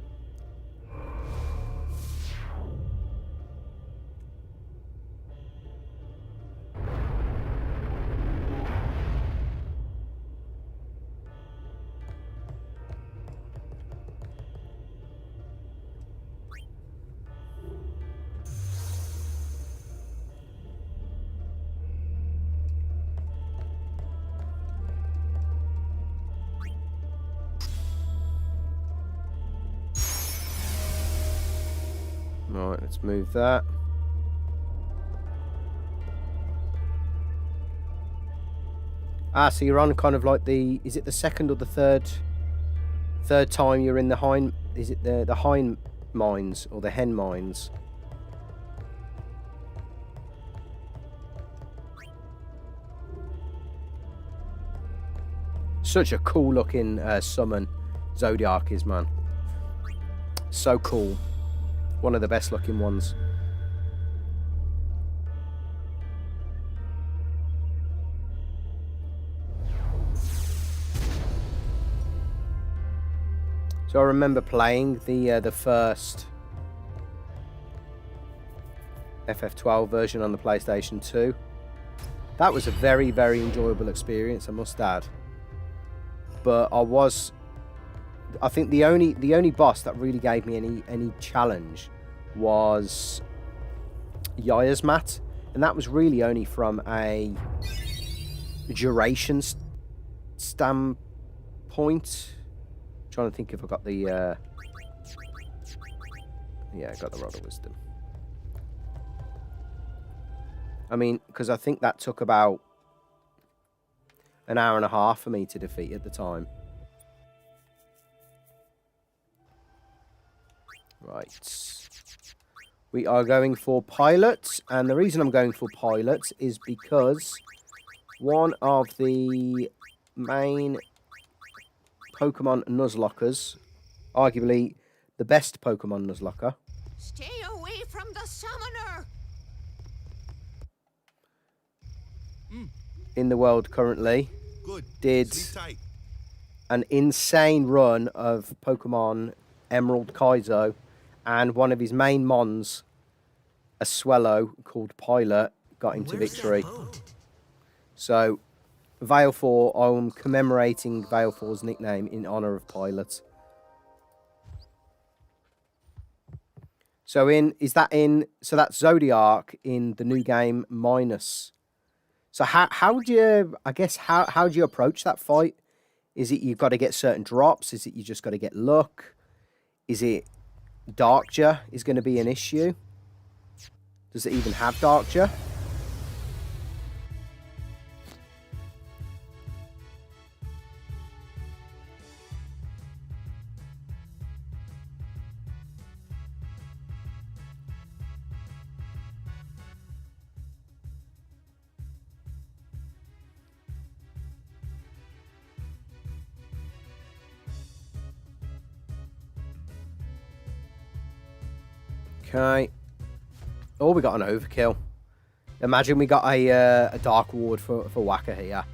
Right, let's move that. Ah, so you're on kind of like the... is it the second or the third Third time you're in the hind... Is it the hind mines or the hen mines? Such a cool looking summon Zodiark is, man. So cool. One of the best looking ones. So I remember playing the first FF12 version on the PlayStation 2. That was a very, very enjoyable experience, I must add. But I think the only boss that really gave me any challenge was Yaya's Mat, and that was really only from a duration standpoint. Trying to think if I got the yeah, I got the Rod of Wisdom. I mean, because I think that took about an hour and a half for me to defeat at the time. Right. We are going for pilots, and the reason I'm going for pilots is because one of the main Pokemon Nuzlockers, arguably the best Pokemon Nuzlocker. Stay away from the summoner. In the world currently, Good. did Sleep tight. an insane run of Pokemon Emerald Kaizo, and one of his main mons, a Swellow called Pilot, got into victory. So Valefor, I'm commemorating Valefor's nickname in honor of Pilot. So so that's Zodiark in the new game minus. So how do you, I guess, how do you approach that fight? Is it you've got to get certain drops? Is it you just got to get luck? Is it Darkja is going to be an issue? Does it even have Darkja? Okay. Oh, we got an overkill. Imagine we got a Dark Ward for Waka here.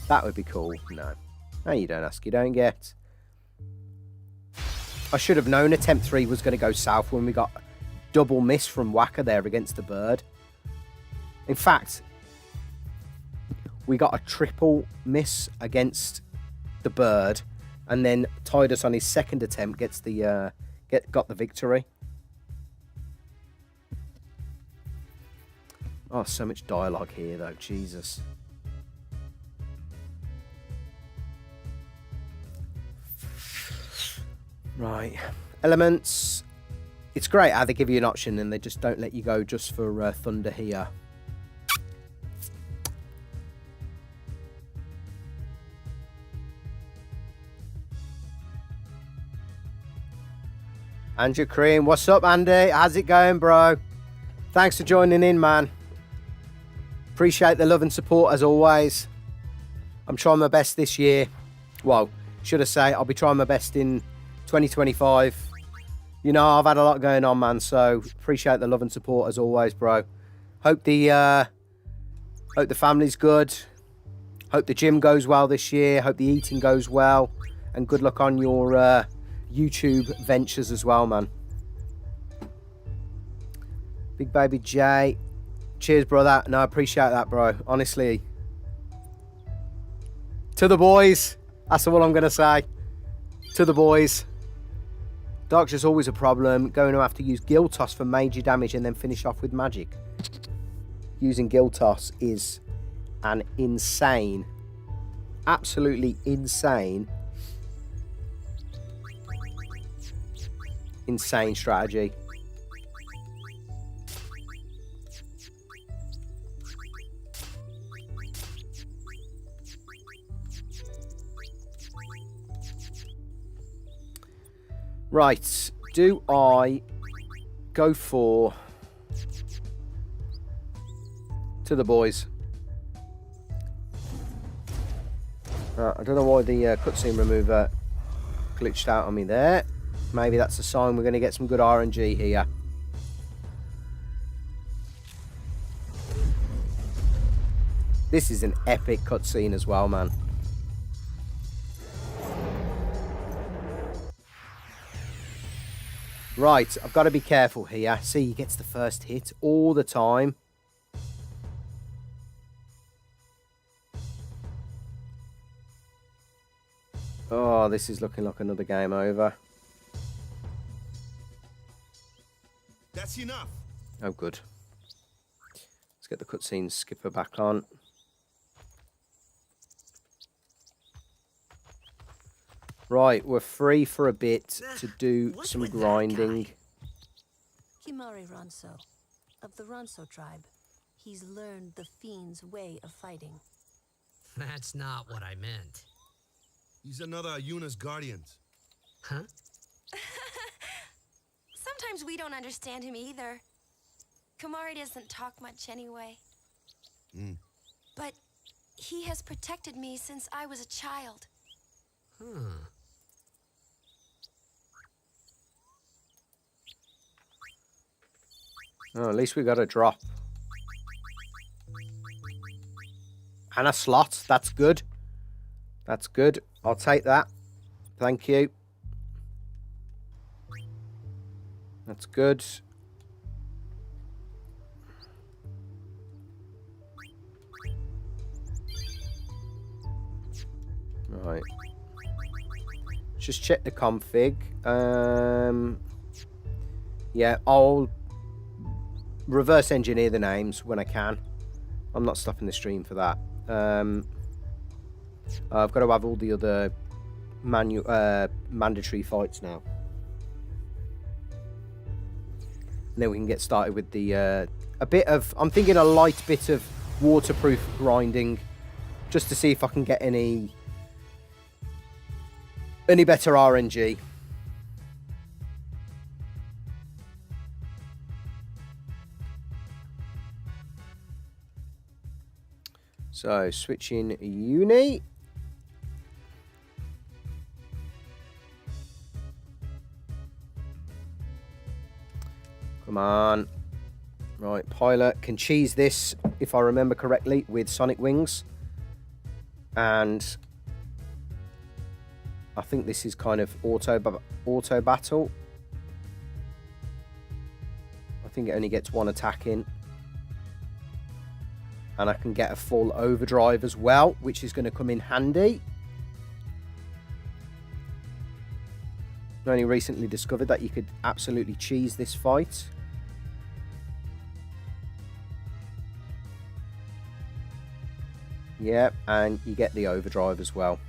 That would be cool. No. No, you don't ask, you don't get. I should have known attempt 3 was going to go south when we got double miss from Waka there against the bird. In fact, we got a triple miss against the bird, and then Tidus on his second attempt gets the got the victory. Oh, so much dialogue here, though. Jesus. Right. Elements. It's great how they give you an option and they just don't let you go just for Thunder here. Andrew Cream. What's up, Andy? How's it going, bro? Thanks for joining in, man. Appreciate the love and support as always. I'm trying my best this year. Well, should I say, I'll be trying my best in 2025. You know, I've had a lot going on, man, so appreciate the love and support as always, bro. Hope the family's good. Hope the gym goes well this year. Hope the eating goes well. And good luck on your YouTube ventures as well, man. Big Baby J. Cheers, brother. No, I appreciate that, bro. Honestly. To the boys. That's all I'm going to say. To the boys. Darkja's always a problem. Going to have to use Gill Toss for major damage and then finish off with magic. Using Gill Toss is an insane, absolutely insane strategy. Right. Do I go for to the boys? I don't know why the cutscene remover glitched out on me there. Maybe that's a sign we're going to get some good RNG here. This is an epic cutscene as well, man. Right, I've got to be careful here. See, he gets the first hit all the time. Oh, this is looking like another game over. That's enough. Oh, good. Let's get the cutscene skipper back on. Right, we're free for a bit to do What's some with that grinding. guy? Kimarhi Ronso, of the Ronso tribe. He's learned the fiend's way of fighting. That's not what I meant. He's another Yuna's guardian. Huh? Sometimes we don't understand him either. Kimarhi doesn't talk much anyway. But he has protected me since I was a child. Huh. Oh, at least we got a drop. And a slot. That's good. That's good. I'll take that. Thank you. That's good. Right. Just check the config. Yeah, I'll reverse engineer the names when I can. I'm not stopping the stream for that. I've got to have all the other mandatory fights now. And then we can get started with the a bit of, I'm thinking a light bit of waterproof grinding, just to see if I can get any better RNG. So switching uni. Come on. Right, pilot can cheese this, if I remember correctly, with Sonic Wings. And I think this is kind of auto battle. I think it only gets one attack in. And I can get a full overdrive as well, which is going to come in handy. I only recently discovered that you could absolutely cheese this fight. Yeah, and you get the overdrive as well.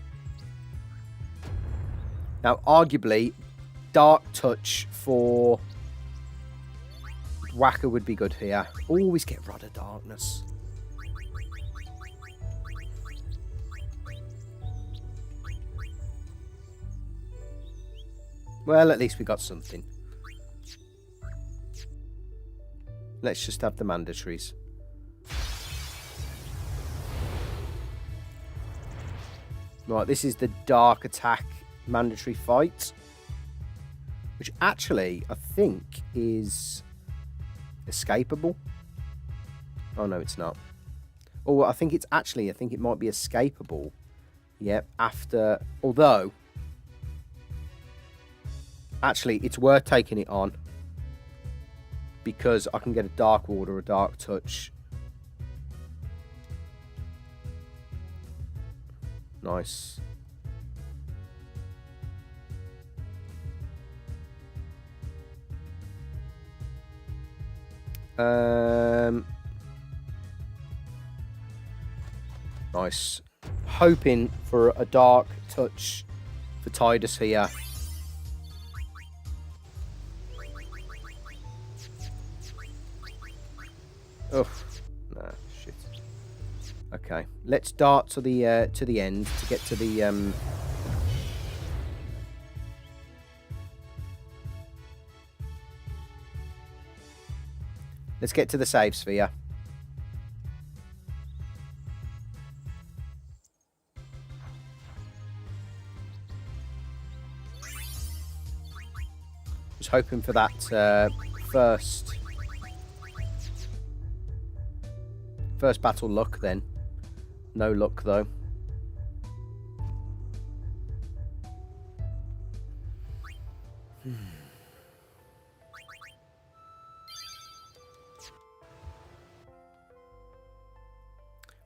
Now, arguably, Dark Touch for Whacker would be good here. Always get Rod of Darkness. Well, at least we got something. Let's just have the mandatories. Right, this is the Dark Attack mandatory fight, which actually I think is escapable. Oh no, it's not. Oh, I think it might be escapable. Yep, after, although actually it's worth taking it on because I can get a Dark Ward or a Dark Touch. Nice. Nice. Hoping for a Dark Touch for Tidus here. Oh, nah, shit. Okay, let's dart to the end to get to the Let's get to the save sphere. Was hoping for that first battle luck then. No luck though.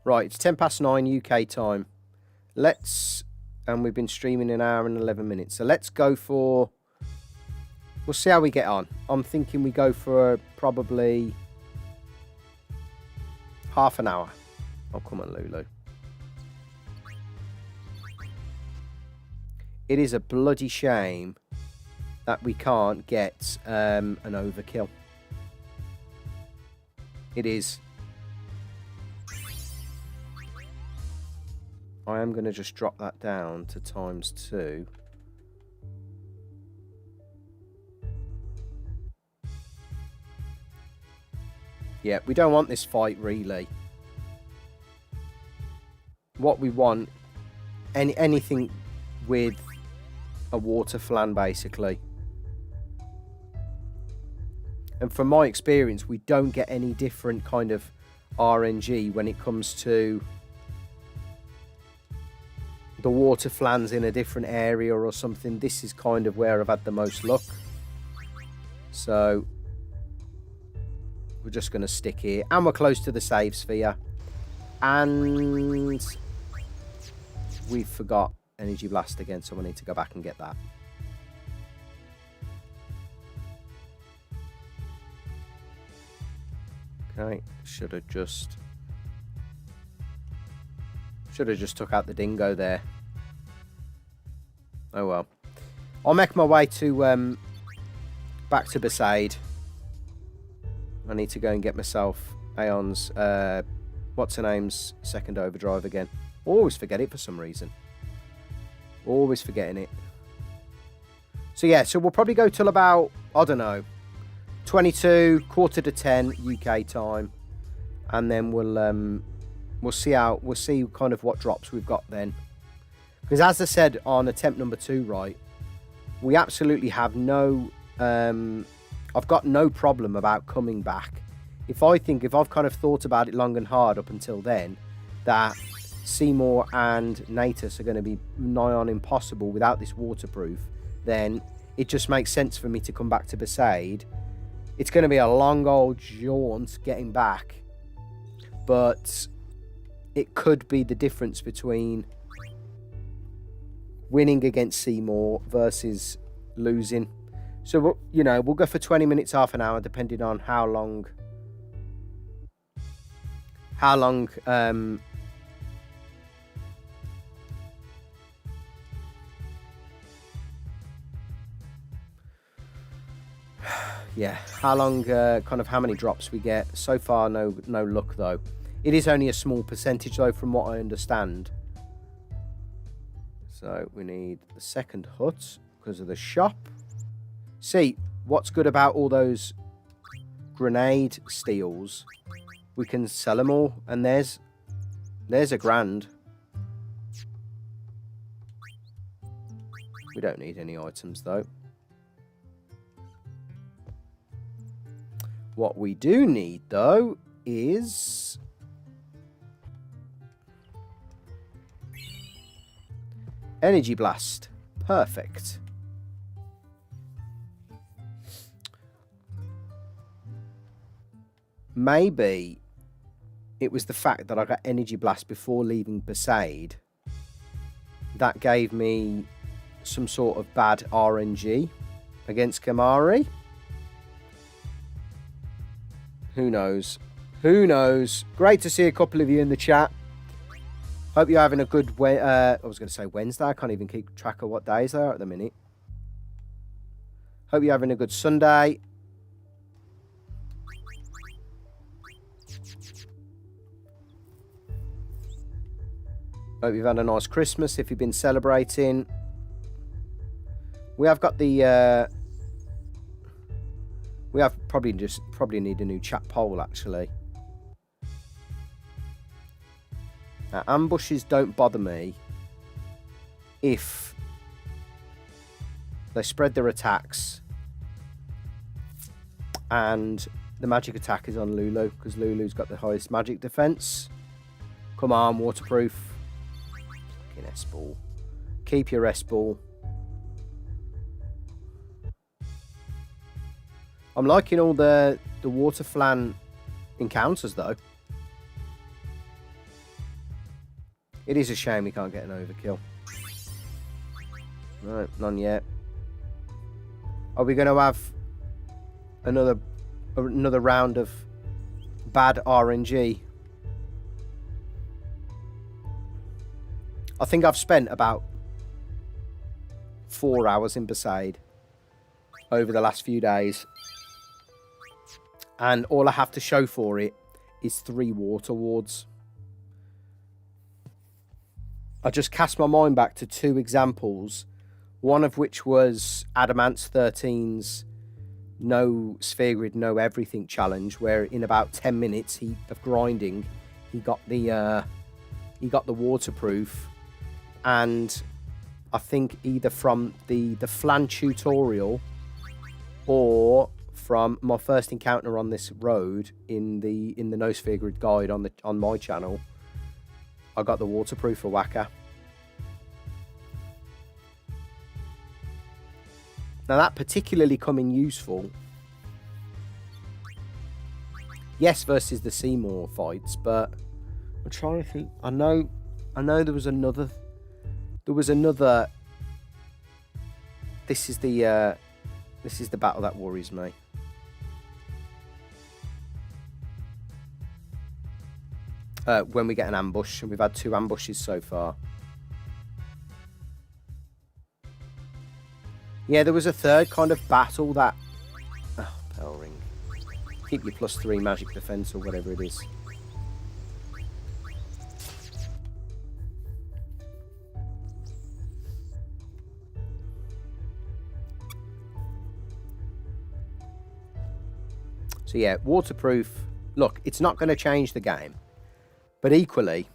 Right, it's 9:10 UK time. And we've been streaming an hour and 11 minutes. So let's go for, we'll see how we get on. I'm thinking we go for probably half an hour. Oh, come on, Lulu. It is a bloody shame that we can't get an overkill. It is. I am going to just drop that down to ×2. Yeah, we don't want this fight, really. What we want, anything with a water flan, basically. And from my experience, we don't get any different kind of RNG when it comes to the water flans in a different area or something. This is kind of where I've had the most luck. So we're just going to stick here. And we're close to the save sphere. And we forgot Energy Blast again, so we need to go back and get that. Okay, should have just took out the dingo there. Oh well. I'll make my way to back to Besaid. I need to go and get myself Aeon's what's her name's second overdrive again. Always forget it for some reason. Always forgetting it. So yeah, so we'll probably go till about, I don't know, 22, quarter to 10 UK time, and then we'll see kind of what drops we've got then. Because as I said on attempt number 2, right, we absolutely have no I've got no problem about coming back. If I've kind of thought about it long and hard up until then, that Seymour and Natus are going to be nigh on impossible without this waterproof, then it just makes sense for me to come back to Besaid. It's going to be a long old jaunt getting back, but it could be the difference between winning against Seymour versus losing. So, we'll go for 20 minutes, half an hour, depending on how long kind of how many drops we get. So far, no luck though. It is only a small percentage though, from what I understand. So we need the second hut because of the shop. See, what's good about all those grenade steals, we can sell them all, and there's £1,000. We don't need any items though. What we do need though is Energy Blast. Perfect. Maybe it was the fact that I got Energy Blast before leaving Besaid that gave me some sort of bad RNG against Kimarhi. Who knows? Who knows? Great to see a couple of you in the chat. Hope you're having a good I was going to say Wednesday. I can't even keep track of what days they are at the minute. Hope you're having a good Sunday. Hope you've had a nice Christmas if you've been celebrating. We have got the We have probably need a new chat poll, actually. Now, ambushes don't bother me if they spread their attacks and the magic attack is on Lulu, because Lulu's got the highest magic defense. Come on, Waterpoof. Fucking S-ball. Keep your S-ball. I'm liking all the water flan encounters, though. It is a shame we can't get an overkill. No, none yet. Are we going to have another round of bad RNG? I think I've spent about 4 hours in Besaid over the last few days. And all I have to show for it is 3 water wards. I just cast my mind back to 2 examples. One of which was Adamant's 13's no sphere grid, no everything challenge, where in about 10 minutes of grinding, he got the waterproof. And I think either from the flan tutorial or from my first encounter on this road in the no sphere grid guide on my channel, I got the waterproof for Waka. Now that particularly come in useful, yes, versus the Seymour fights, but I'm trying to think. I know there was another. This is the battle that worries me. When we get an ambush, and we've had 2 ambushes so far. Yeah, there was a third kind of battle that... Oh, Pearl Ring. Keep your +3 magic defense or whatever it is. So yeah, waterproof. Look, it's not going to change the game. But equally,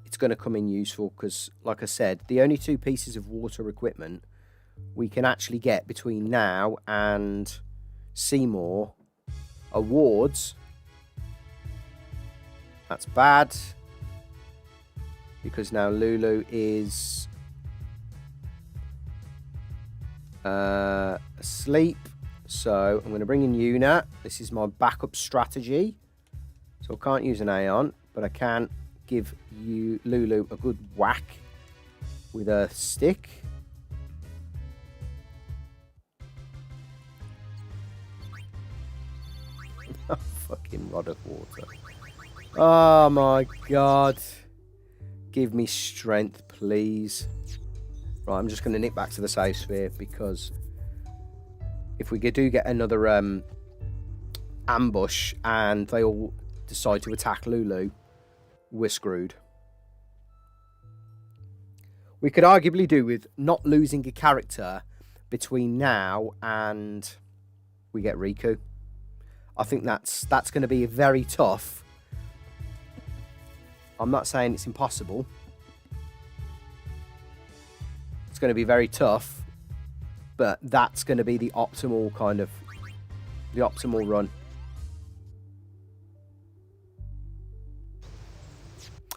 it's going to come in useful because, like I said, the only 2 pieces of water equipment we can actually get between now and Seymour are wards. That's bad, because now Lulu is asleep. So I'm going to bring in Yuna. This is my backup strategy. So I can't use an Aeon, but I can give you Lulu a good whack with a stick. Fucking rod of water. Oh my god. Give me strength, please. Right, I'm just going to nick back to the save sphere, because if we do get another ambush and they all decide to attack Lulu, we're screwed. We could arguably do with not losing a character between now and we get Riku. I think that's going to be very tough. I'm not saying it's impossible. It's going to be very tough, but that's going to be the optimal run.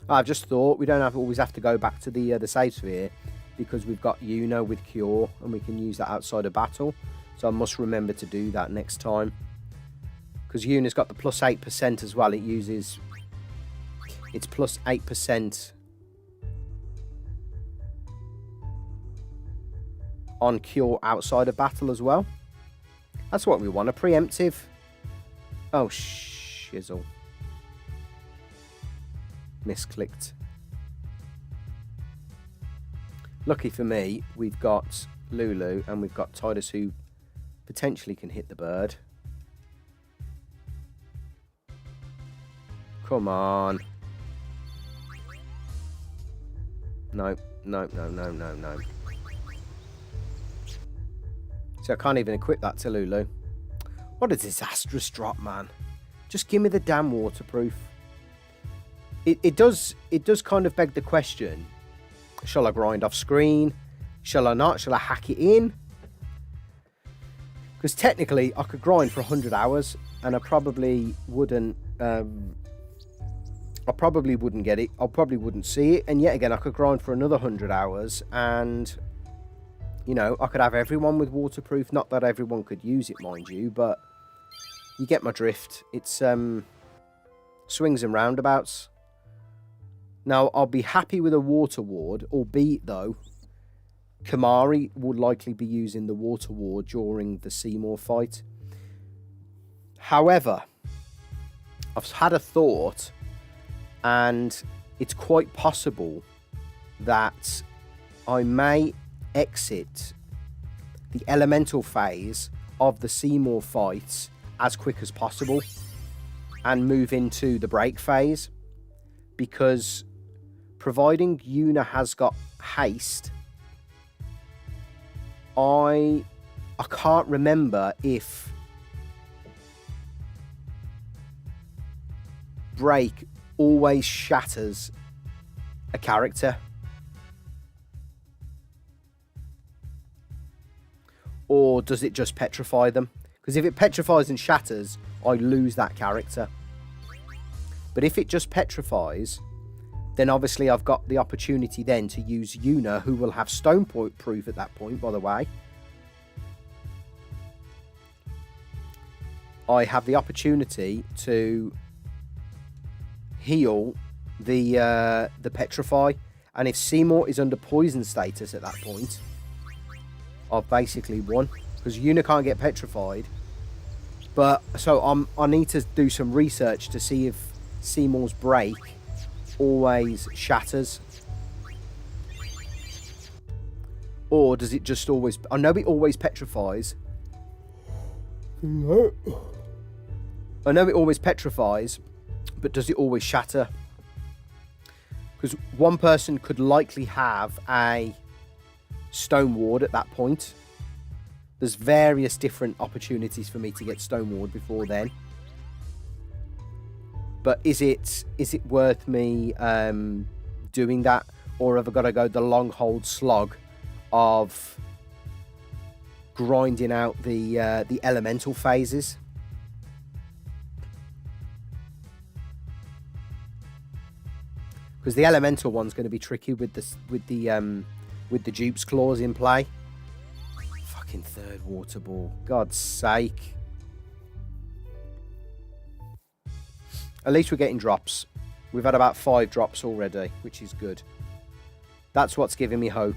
I've just thought we don't always have to go back to the save sphere, because we've got Yuna with Cure and we can use that outside of battle. So I must remember to do that next time. Because Yuna's got the +8% as well. It's +8% on Cure outside of battle as well. That's what we want, a preemptive. Oh, shizzle. Misclicked. Lucky for me, we've got Lulu and we've got Tidus, who potentially can hit the bird. Come on. No. So I can't even equip that to Lulu. What a disastrous drop, man. Just give me the damn waterproof. It does kind of beg the question, shall I grind off screen? Shall I not? Shall I hack it in? Because technically I could grind for 100 hours and I probably wouldn't get it. I probably wouldn't see it. And yet again, I could grind for another 100 hours and, you know, I could have everyone with waterproof. Not that everyone could use it, mind you, but you get my drift. It's swings and roundabouts. Now, I'll be happy with a water ward, albeit, though, Kimarhi would likely be using the water ward during the Seymour fight. However, I've had a thought, and it's quite possible that I may exit the elemental phase of the Seymour fights as quick as possible and move into the break phase, because providing Yuna has got haste, I can't remember if break always shatters a character, or does it just petrify them? Because if it petrifies and shatters, I lose that character. But if it just petrifies, then obviously I've got the opportunity then to use Yuna, who will have stone proof at that point, by the way. I have the opportunity to heal the petrify, and if Seymour is under poison status at that point, I've basically won, because Yuna can't get petrified. But so I need to do some research to see if Seymour's break always shatters, or does it just always... I know it always petrifies. I know it always petrifies, but does it always shatter? Because one person could likely have a stone ward at that point. There's various different opportunities for me to get stone ward before then. But is it worth me doing that, or have I got to go the long hold slog of grinding out the elemental phases? Because the elemental one's going to be tricky with the dupes clause in play. Fucking third water ball, God's sake. At least we're getting drops. We've had about 5 drops already, which is good. That's what's giving me hope.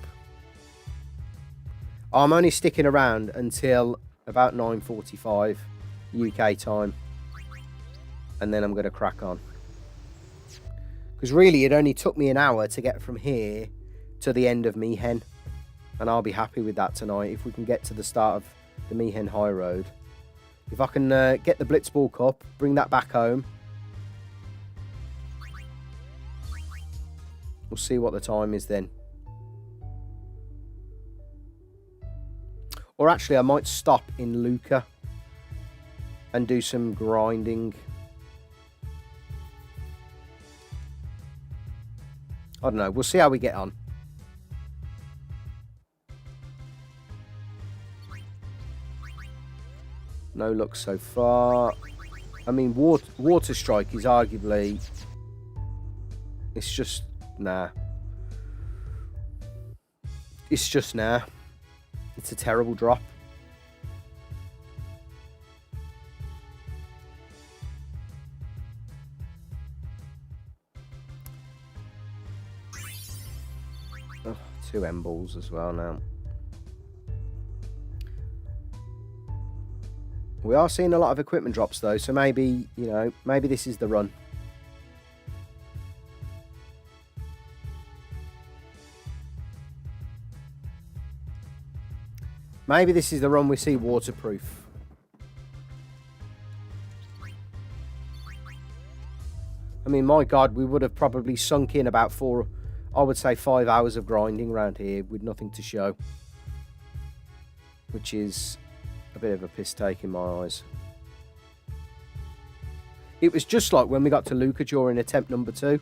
I'm only sticking around until about 9:45 UK time, and then I'm going to crack on. Because really, it only took me an hour to get from here to the end of Mihen, and I'll be happy with that tonight if we can get to the start of the Mihen High Road. If I can get the Blitzball Cup, bring that back home. We'll see what the time is then. Or actually, I might stop in Luca and do some grinding. I don't know. We'll see how we get on. No luck so far. I mean, Water Strike is arguably... It's just... Nah. It's just nah. It's a terrible drop. Oh, 2 M balls as well now. We are seeing a lot of equipment drops though, so maybe, you know, maybe this is the run. Maybe this is the run we see waterproof. I mean, my God, we would have probably sunk in about 4, I would say 5 hours of grinding around here with nothing to show. Which is a bit of a piss take in my eyes. It was just like when we got to Luca during attempt number 2.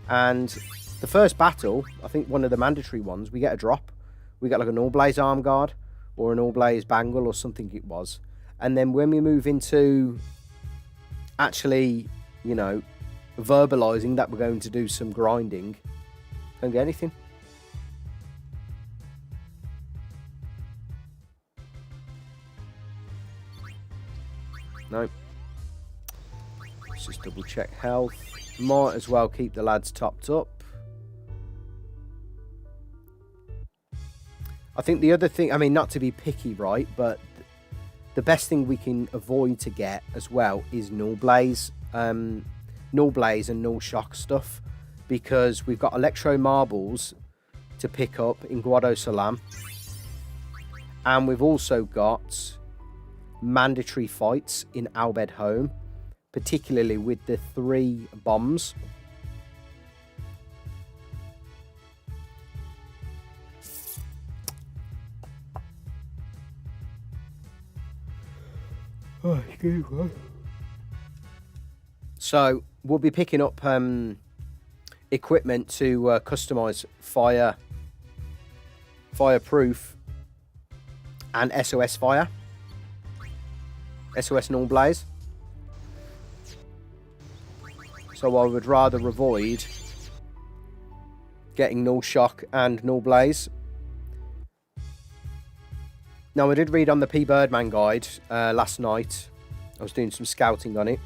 And the first battle, I think one of the mandatory ones, we get a drop. We get like an all-blaze arm guard or an all-blaze bangle or something it was. And then when we move into actually, you know, verbalizing that we're going to do some grinding, don't get anything. Nope. Let's just double check health. Might as well keep the lads topped up. I think the other thing, I mean, not to be picky, right, but the best thing we can avoid to get as well is null blaze and null shock stuff, because we've got electro marbles to pick up in Guado Salam, and we've also got mandatory fights in Albed Home, particularly with the 3 bombs. Oh, excuse me. So we'll be picking up equipment to customize fireproof and SOS fire, SOS null blaze. So I would rather avoid getting null shock and null blaze. Now, I did read on the P. Birdman guide last night. I was doing some scouting on it.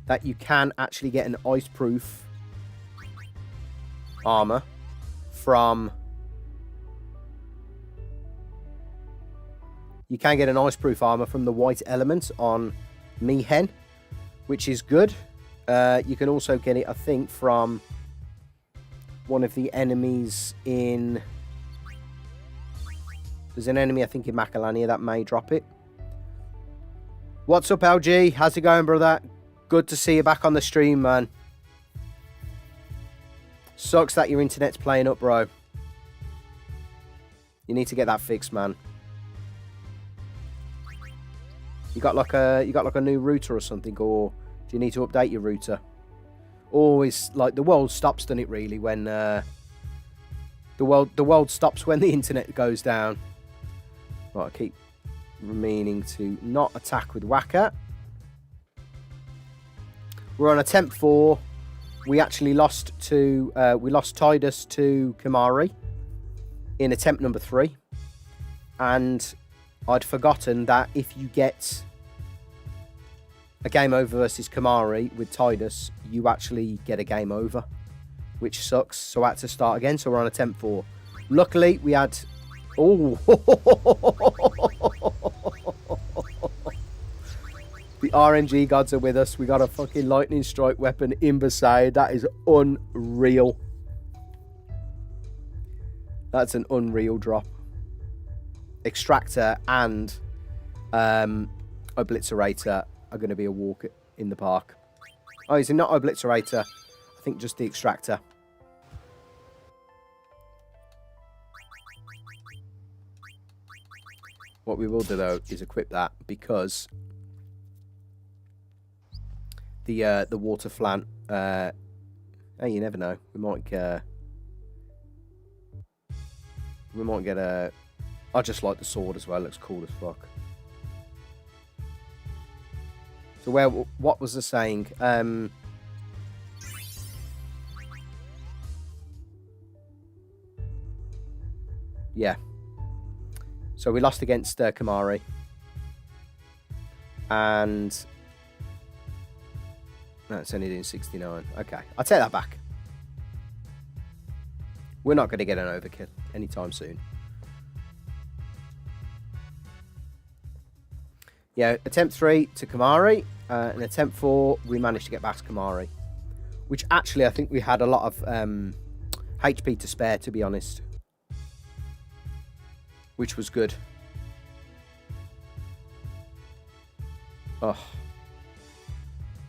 That you can actually get an ice-proof armor from... You can get an ice-proof armor from the white element on Mihen, which is good. You can also get it, I think, from one of the enemies in... There's an enemy, I think, in Macalania that may drop it. What's up, LG? How's it going, brother? Good to see you back on the stream, man. Sucks that your internet's playing up, bro. You need to get that fixed, man. You got like a new router or something, or do you need to update your router? Always, like, the world stops, doesn't it, really, when the world stops when the internet goes down. Right, I keep meaning to not attack with Waka. We're on attempt 4. We actually lost to Tidus to Kimarhi in attempt number 3, and I'd forgotten that if you get a game over versus Kimarhi with Tidus, you actually get a game over, which sucks. So I had to start again. So we're on attempt 4. Luckily, we had... Oh! The RNG gods are with us. We got a fucking lightning strike weapon in Besaid. That is unreal. That's an unreal drop. Extractor and Obliterator are going to be a walk in the park. Oh, is it not Obliterator? I think just the Extractor. What we will do, though, is equip that, because the water flant, hey, you never know. We might get a... I just like the sword as well. It looks cool as fuck. So what was the saying? Yeah. So we lost against Kimarhi. And... No, it's only doing 69. Okay, I'll take that back. We're not going to get an overkill anytime soon. Yeah, attempt 3 to Kimarhi, and attempt 4 we managed to get back to Kimarhi, which actually I think we had a lot of HP to spare, to be honest, which was good. Oh,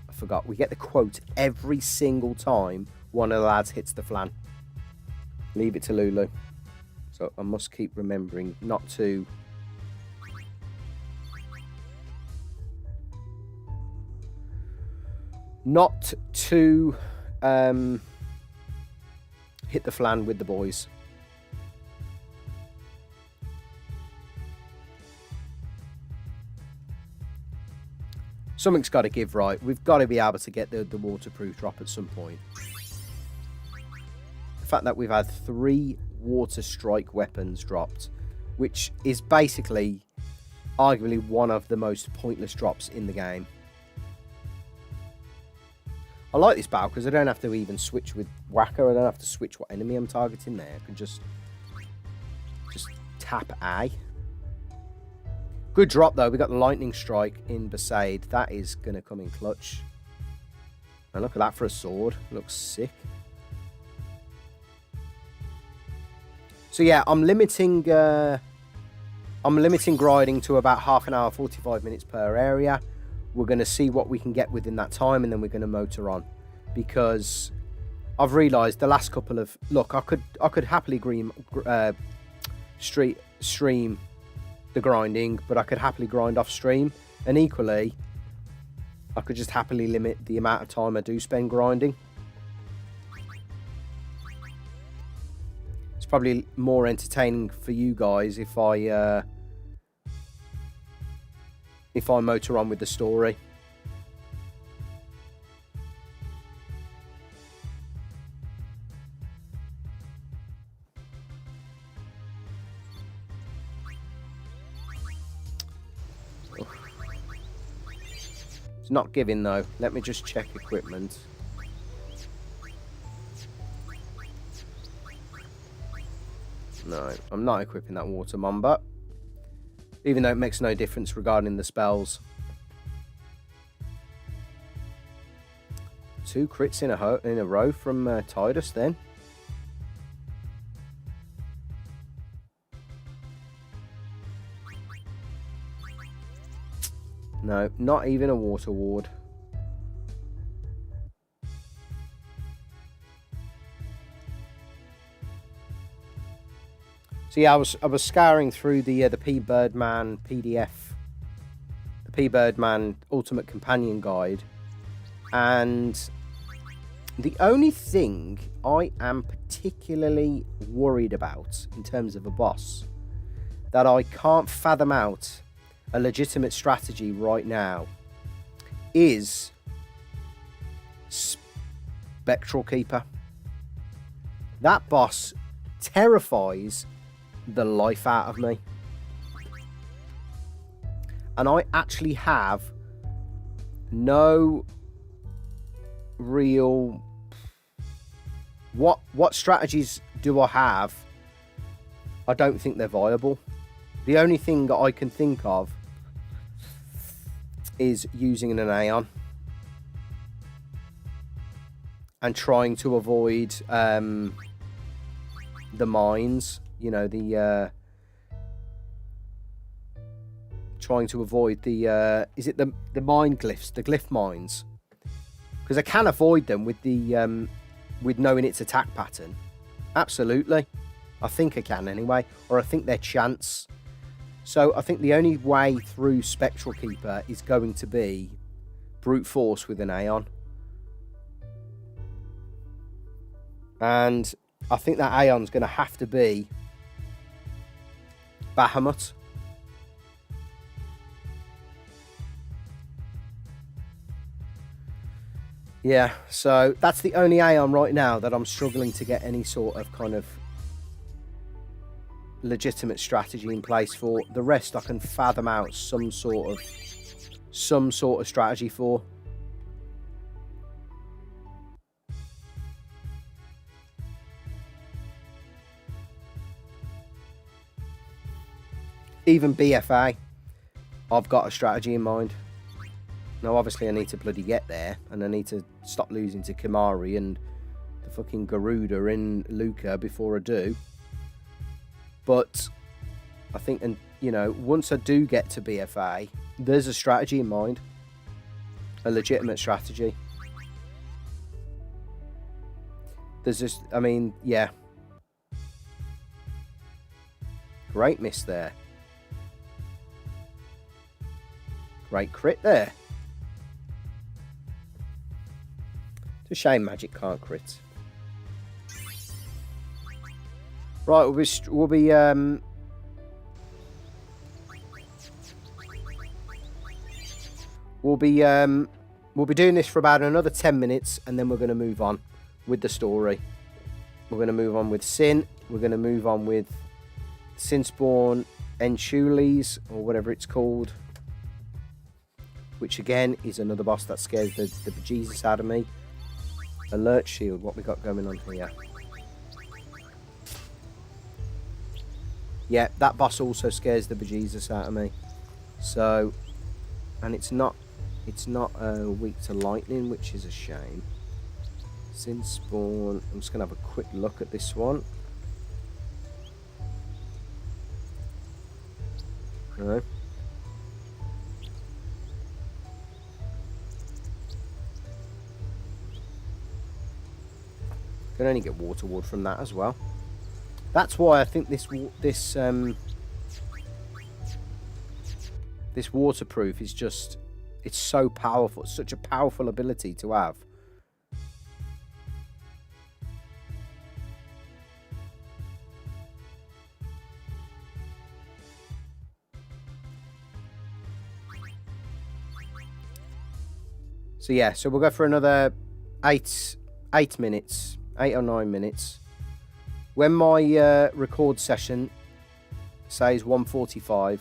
I forgot. We get the quote every single time one of the lads hits the flan. Leave it to Lulu. So I must keep remembering not to... not to hit the flan with the boys. Something's got to give, right? We've got to be able to get the waterproof drop at some point. The fact that we've had 3 water strike weapons dropped, which is basically arguably one of the most pointless drops in the game. I like this battle because I don't have to even switch with Whacker. I don't have to switch what enemy I'm targeting there. I can just tap A. Good drop though. We got the lightning strike in Besaid. That is going to come in clutch. And look at that for a sword. Looks sick. So yeah, I'm limiting grinding to about half an hour, 45 minutes per area. We're going to see what we can get within that time, and then we're going to motor on, because I've realised the last couple of I could happily stream the grinding, but I could happily grind off stream, and equally I could just happily limit the amount of time I do spend grinding. It's probably more entertaining for you guys if I motor on with the story. It's not giving though. Let me just check equipment. No, I'm not equipping that water mamba, even though it makes no difference regarding the spells. 2 crits in a row from Tidus then. No, not even a water ward. So yeah, I was scouring through the P Birdman PDF, the P Birdman Ultimate Companion Guide, and the only thing I am particularly worried about in terms of a boss that I can't fathom out a legitimate strategy right now is Spectral Keeper. That boss terrifies the life out of me, and I actually have no real what strategies do I have? I don't think they're viable. The only thing that I can think of is using an Aeon and trying to avoid the mines. You know, trying to avoid the is it the mine glyphs, the glyph mines, because I can avoid them with the with knowing its attack pattern. Absolutely, I think I can anyway, or I think they're chance. So I think the only way through Spectral Keeper is going to be brute force with an Aeon, and I think that Aeon's going to have to be Bahamut. Yeah, so that's the only Aeon right now that I'm struggling to get any sort of kind of legitimate strategy in place for. The rest I can fathom out some sort of strategy for. Even BFA, I've got a strategy in mind. Now, obviously, I need to bloody get there, and I need to stop losing to Kimarhi and the fucking Garuda in Luca before I do. But I think, and you know, once I do get to BFA, there's a strategy in mind, a legitimate strategy. There's just, I mean, yeah, great miss there. Great crit there. It's a shame magic can't crit. Right, we'll be doing this for about another 10 minutes, and then we're going to move on with the story. We're going to move on with Sin. We're going to move on with Sinspawn Echuilles, or whatever it's called, which again is another boss that scares the bejesus out of me. Alert shield, what we got going on here? Yeah, that boss also scares the bejesus out of me. So, and it's not weak to lightning, which is a shame. Sinspawn. I'm just gonna have a quick look at this one. No. Can only get water ward from that as well. That's why I think this waterproof is just, it's so powerful. It's such a powerful ability to have. So yeah, so we'll go for another 8 minutes, 8 or 9 minutes. When my record session says 1:45,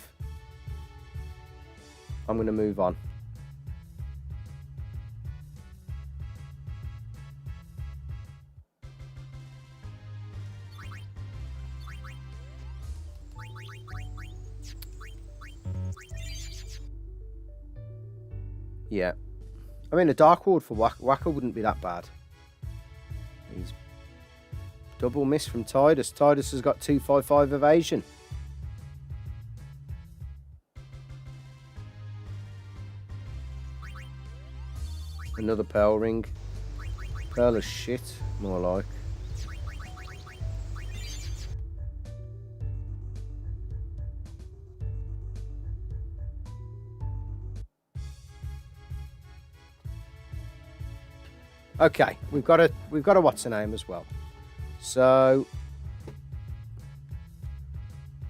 I'm going to move on. Yeah. I mean, a Dark Ward for Waka wouldn't be that bad. He's double miss from Tidus. Tidus has got 255 evasion. Another Pearl Ring. Pearl of shit, more like. Okay, we've got a what's her name as well. So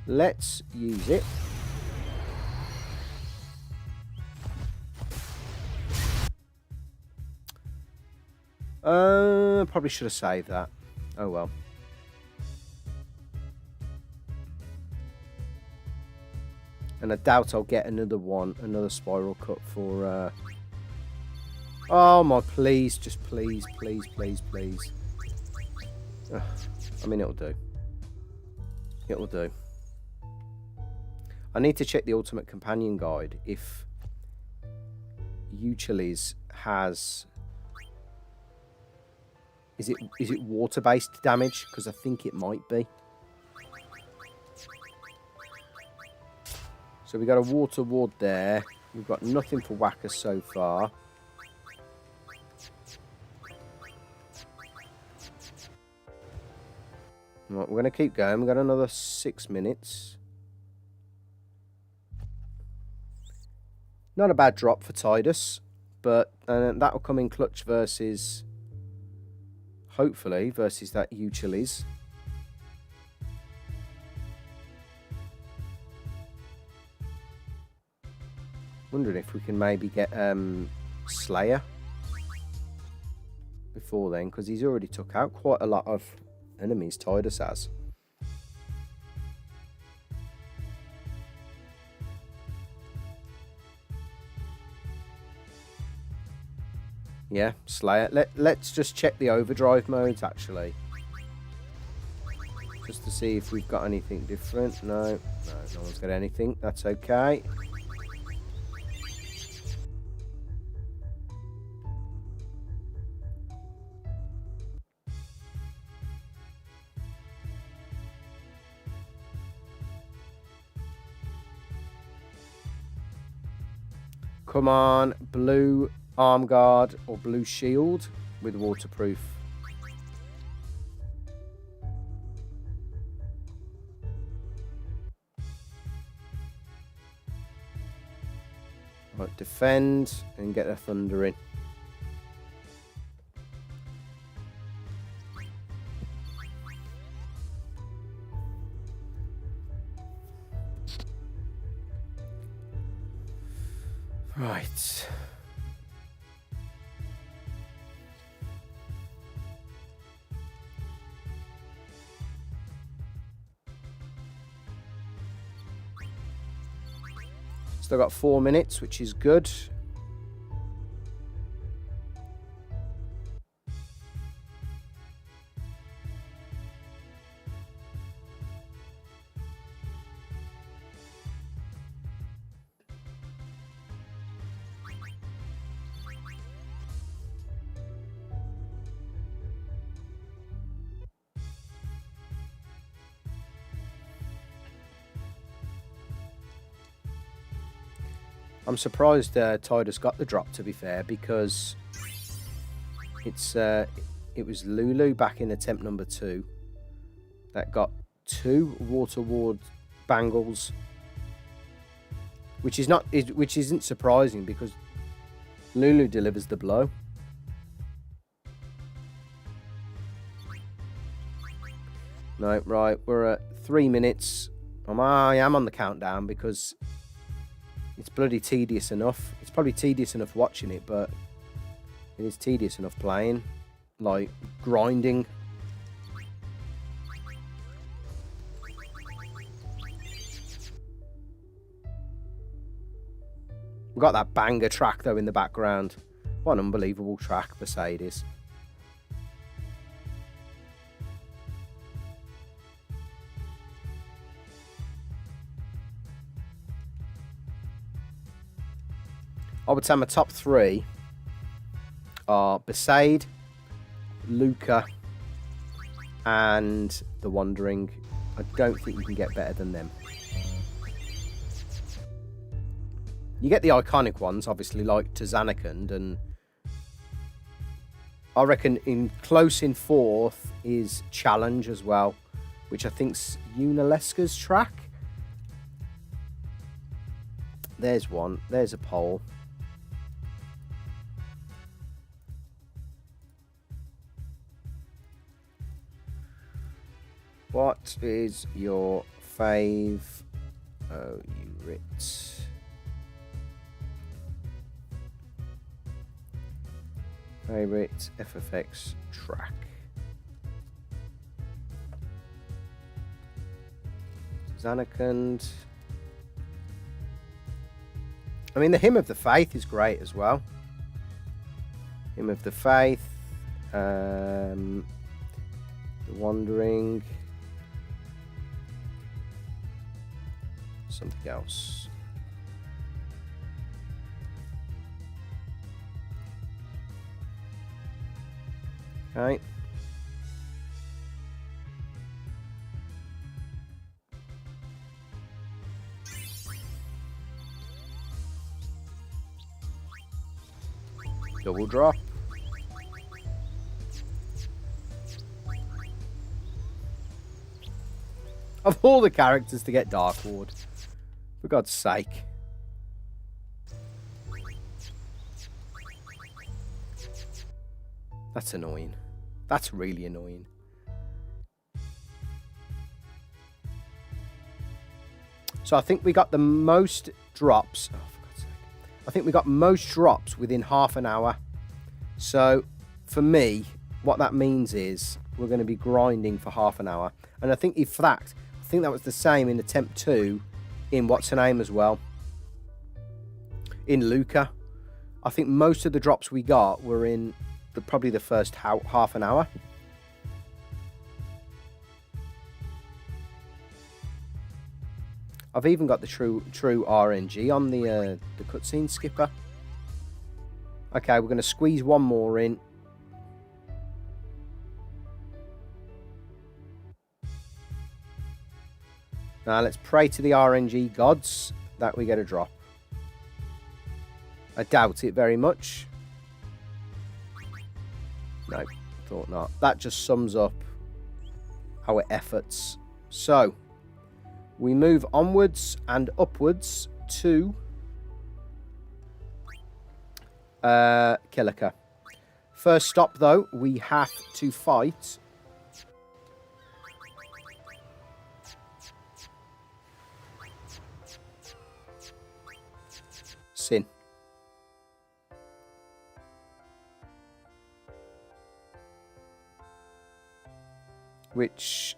let's use it. Probably should have saved that. Oh well. And I doubt I'll get another spiral cut for oh my, please, just please, please, please, please. Ugh, I mean, it'll do. It'll do. I need to check the Ultimate Companion Guide if Echuilles has... Is it water-based damage? Because I think it might be. So we got a water ward there. We've got nothing for Whacker so far. Right, we're going to keep going. We've got another 6 minutes. Not a bad drop for Tidus, but that will come in clutch versus, hopefully, versus that Echuilles. Wondering if we can maybe get Slayer before then, because he's already took out quite a lot of enemies. Tidus has. Yeah, Slayer. Let's just check the overdrive modes actually, just to see if we've got anything different. No one's got anything. That's okay. Come on, blue arm guard or blue shield with waterproof. Right, defend and get a thunder in. Right. Still got 4 minutes, which is good. I'm surprised Tidus got the drop, to be fair, because it was Lulu back in attempt number 2 that got 2 Water Ward bangles, which isn't surprising because Lulu delivers the blow. No, right, we're at 3 minutes. I am on the countdown because it's bloody tedious enough. It's probably tedious enough watching it, but it is tedious enough playing. Like, grinding. We've got that banger track, though, in the background. What an unbelievable track Besaid is. I would say my top 3 are Besaid, Luca, and the Wandering. I don't think you can get better than them. You get the iconic ones, obviously, like to Zanarkand, and I reckon in close in 4th is Challenge as well, which I think's Unalesca's track. There's one. There's a poll. What is your fave? Oh, you Ritz. Favorite FFX track. Zanarkand. I mean, the Hymn of the Faith is great as well. Hymn of the Faith. The Wandering. Something else. Okay. Double drop. Of all the characters to get Dark Ward, for God's sake. That's annoying. That's really annoying. So I think we got the most drops. Oh, for God's sake. I think we got most drops within half an hour. So for me, what that means is we're going to be grinding for half an hour. And I think, in fact, I think that was the same in attempt 2 in what's her name as well. In Luca. I think most of the drops we got were in probably the first half an hour. I've even got the true RNG on the cutscene skipper. Okay, we're going to squeeze one more in. Now let's pray to the RNG gods that we get a drop. I doubt it very much. No, thought not. That just sums up our efforts. So, we move onwards and upwards to Klikk. First stop, though, we have to fight Sin. which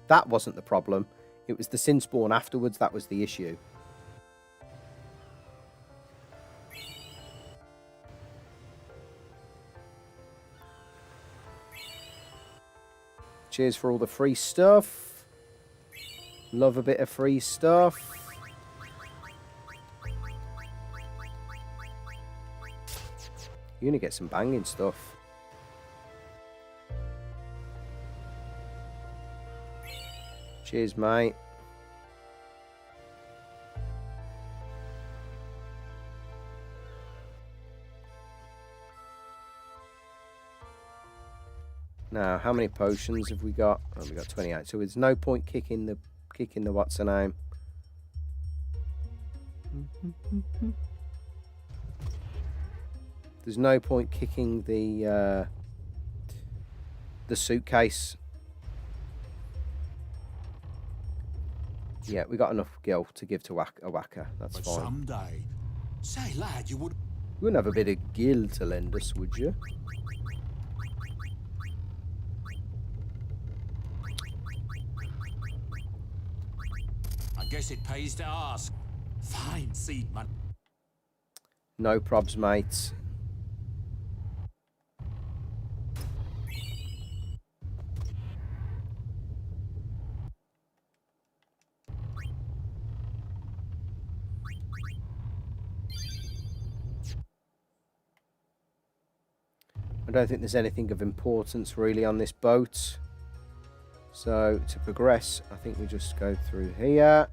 that wasn't the problem. It was the Sinspawn afterwards that was the issue. Cheers for all the free stuff. Love a bit of free stuff. You're going to get some banging stuff. Cheers, mate. Now, how many potions have we got? Oh, we got 28. So there's no point kicking the what's her name. There's no point kicking the suitcase. Yeah, we got enough gil to give to Waka. That's But fine. someday, say lad, you would. You wouldn't have a bit of gil to lend us, would you? I guess it pays to ask. Fine seed man. No probs, mate. I don't think there's anything of importance really on this boat. So to progress, I think we just go through here.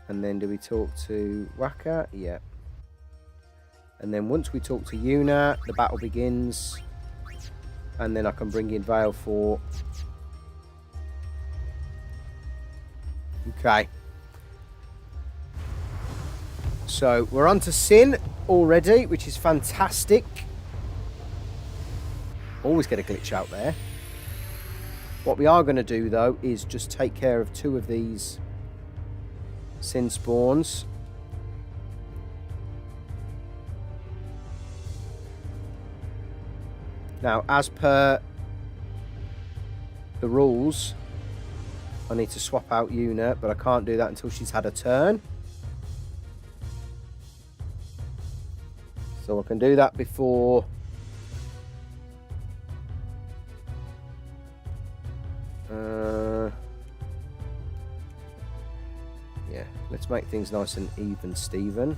And then do we talk to Waka? Yeah. And then once we talk to Yuna, the battle begins. And then I can bring in Valefor. Okay. So we're on to Sin already, which is fantastic. Always get a glitch out there. What we are going to do though is just take care of 2 of these Sin spawns. Now, as per the rules, I need to swap out Yuna, but I can't do that until she's had a turn. So I can do that before yeah, let's make things nice and even, Steven.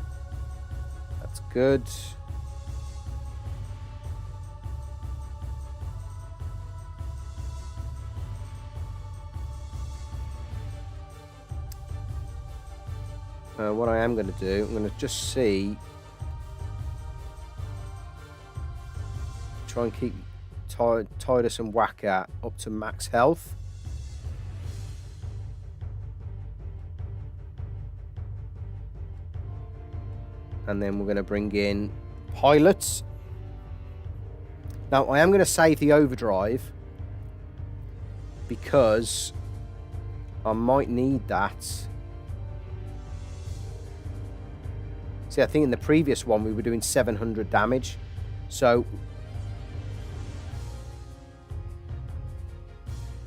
That's good. What I am going to do, I'm going to just see, try and keep Tidus and Waka up to max health. And then we're going to bring in pilots. Now, I am going to save the overdrive because I might need that. See, I think in the previous one we were doing 700 damage. So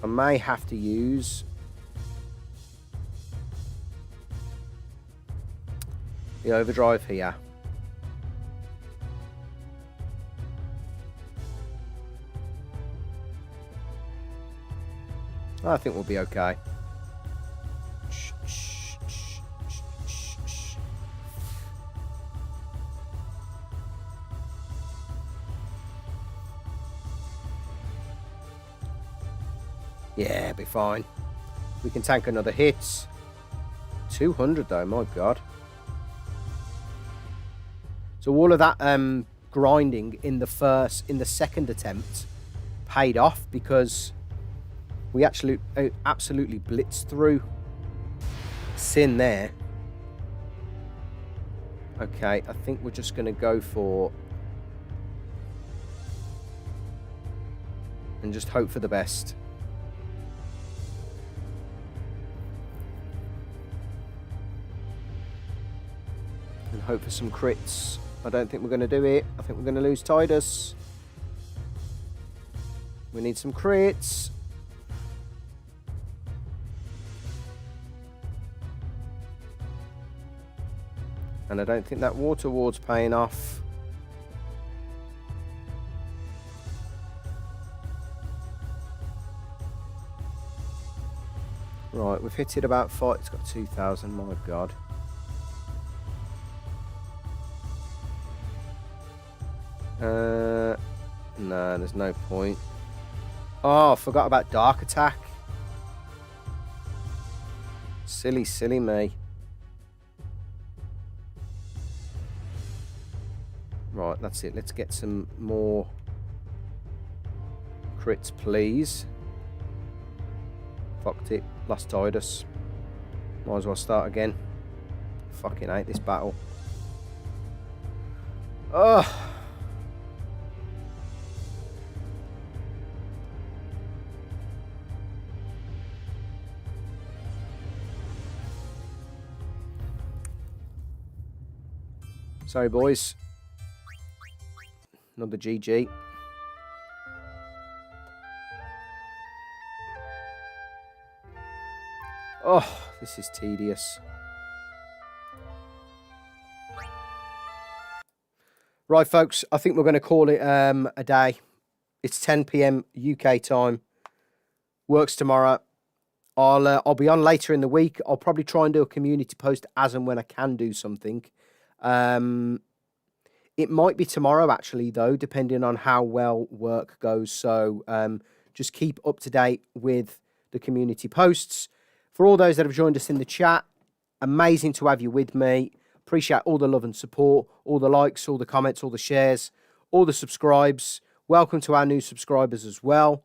I may have to use the overdrive here. I think we'll be okay. Yeah, be fine. We can tank another hit. 200 though, my god. So all of that grinding in the second attempt paid off because we actually absolutely blitzed through Sin there. Okay, I think we're just going to go for and just hope for the best. And hope for some crits. I don't think we're going to do it. I think we're going to lose Tidus. We need some crits. And I don't think that water ward's paying off. Right, we've hit it about 5. It's got 2,000, my god. No, there's no point. Oh, I forgot about Dark Attack. Silly, silly me. Right, that's it. Let's get some more crits, please. Fucked it. Lost Tidus. Might as well start again. Fucking hate this battle. Ugh. Sorry, boys. Another GG. Oh, this is tedious. Right, folks, I think we're going to call it a day. It's 10 p.m. UK time. Works tomorrow. I'll be on later in the week. I'll probably try and do a community post as and when I can do something. It might be tomorrow, actually, though, depending on how well work goes. So just keep up to date with the community posts. For all those that have joined us in the chat, amazing to have you with me. Appreciate all the love and support, all the likes, all the comments, all the shares, all the subscribes. Welcome to our new subscribers as well.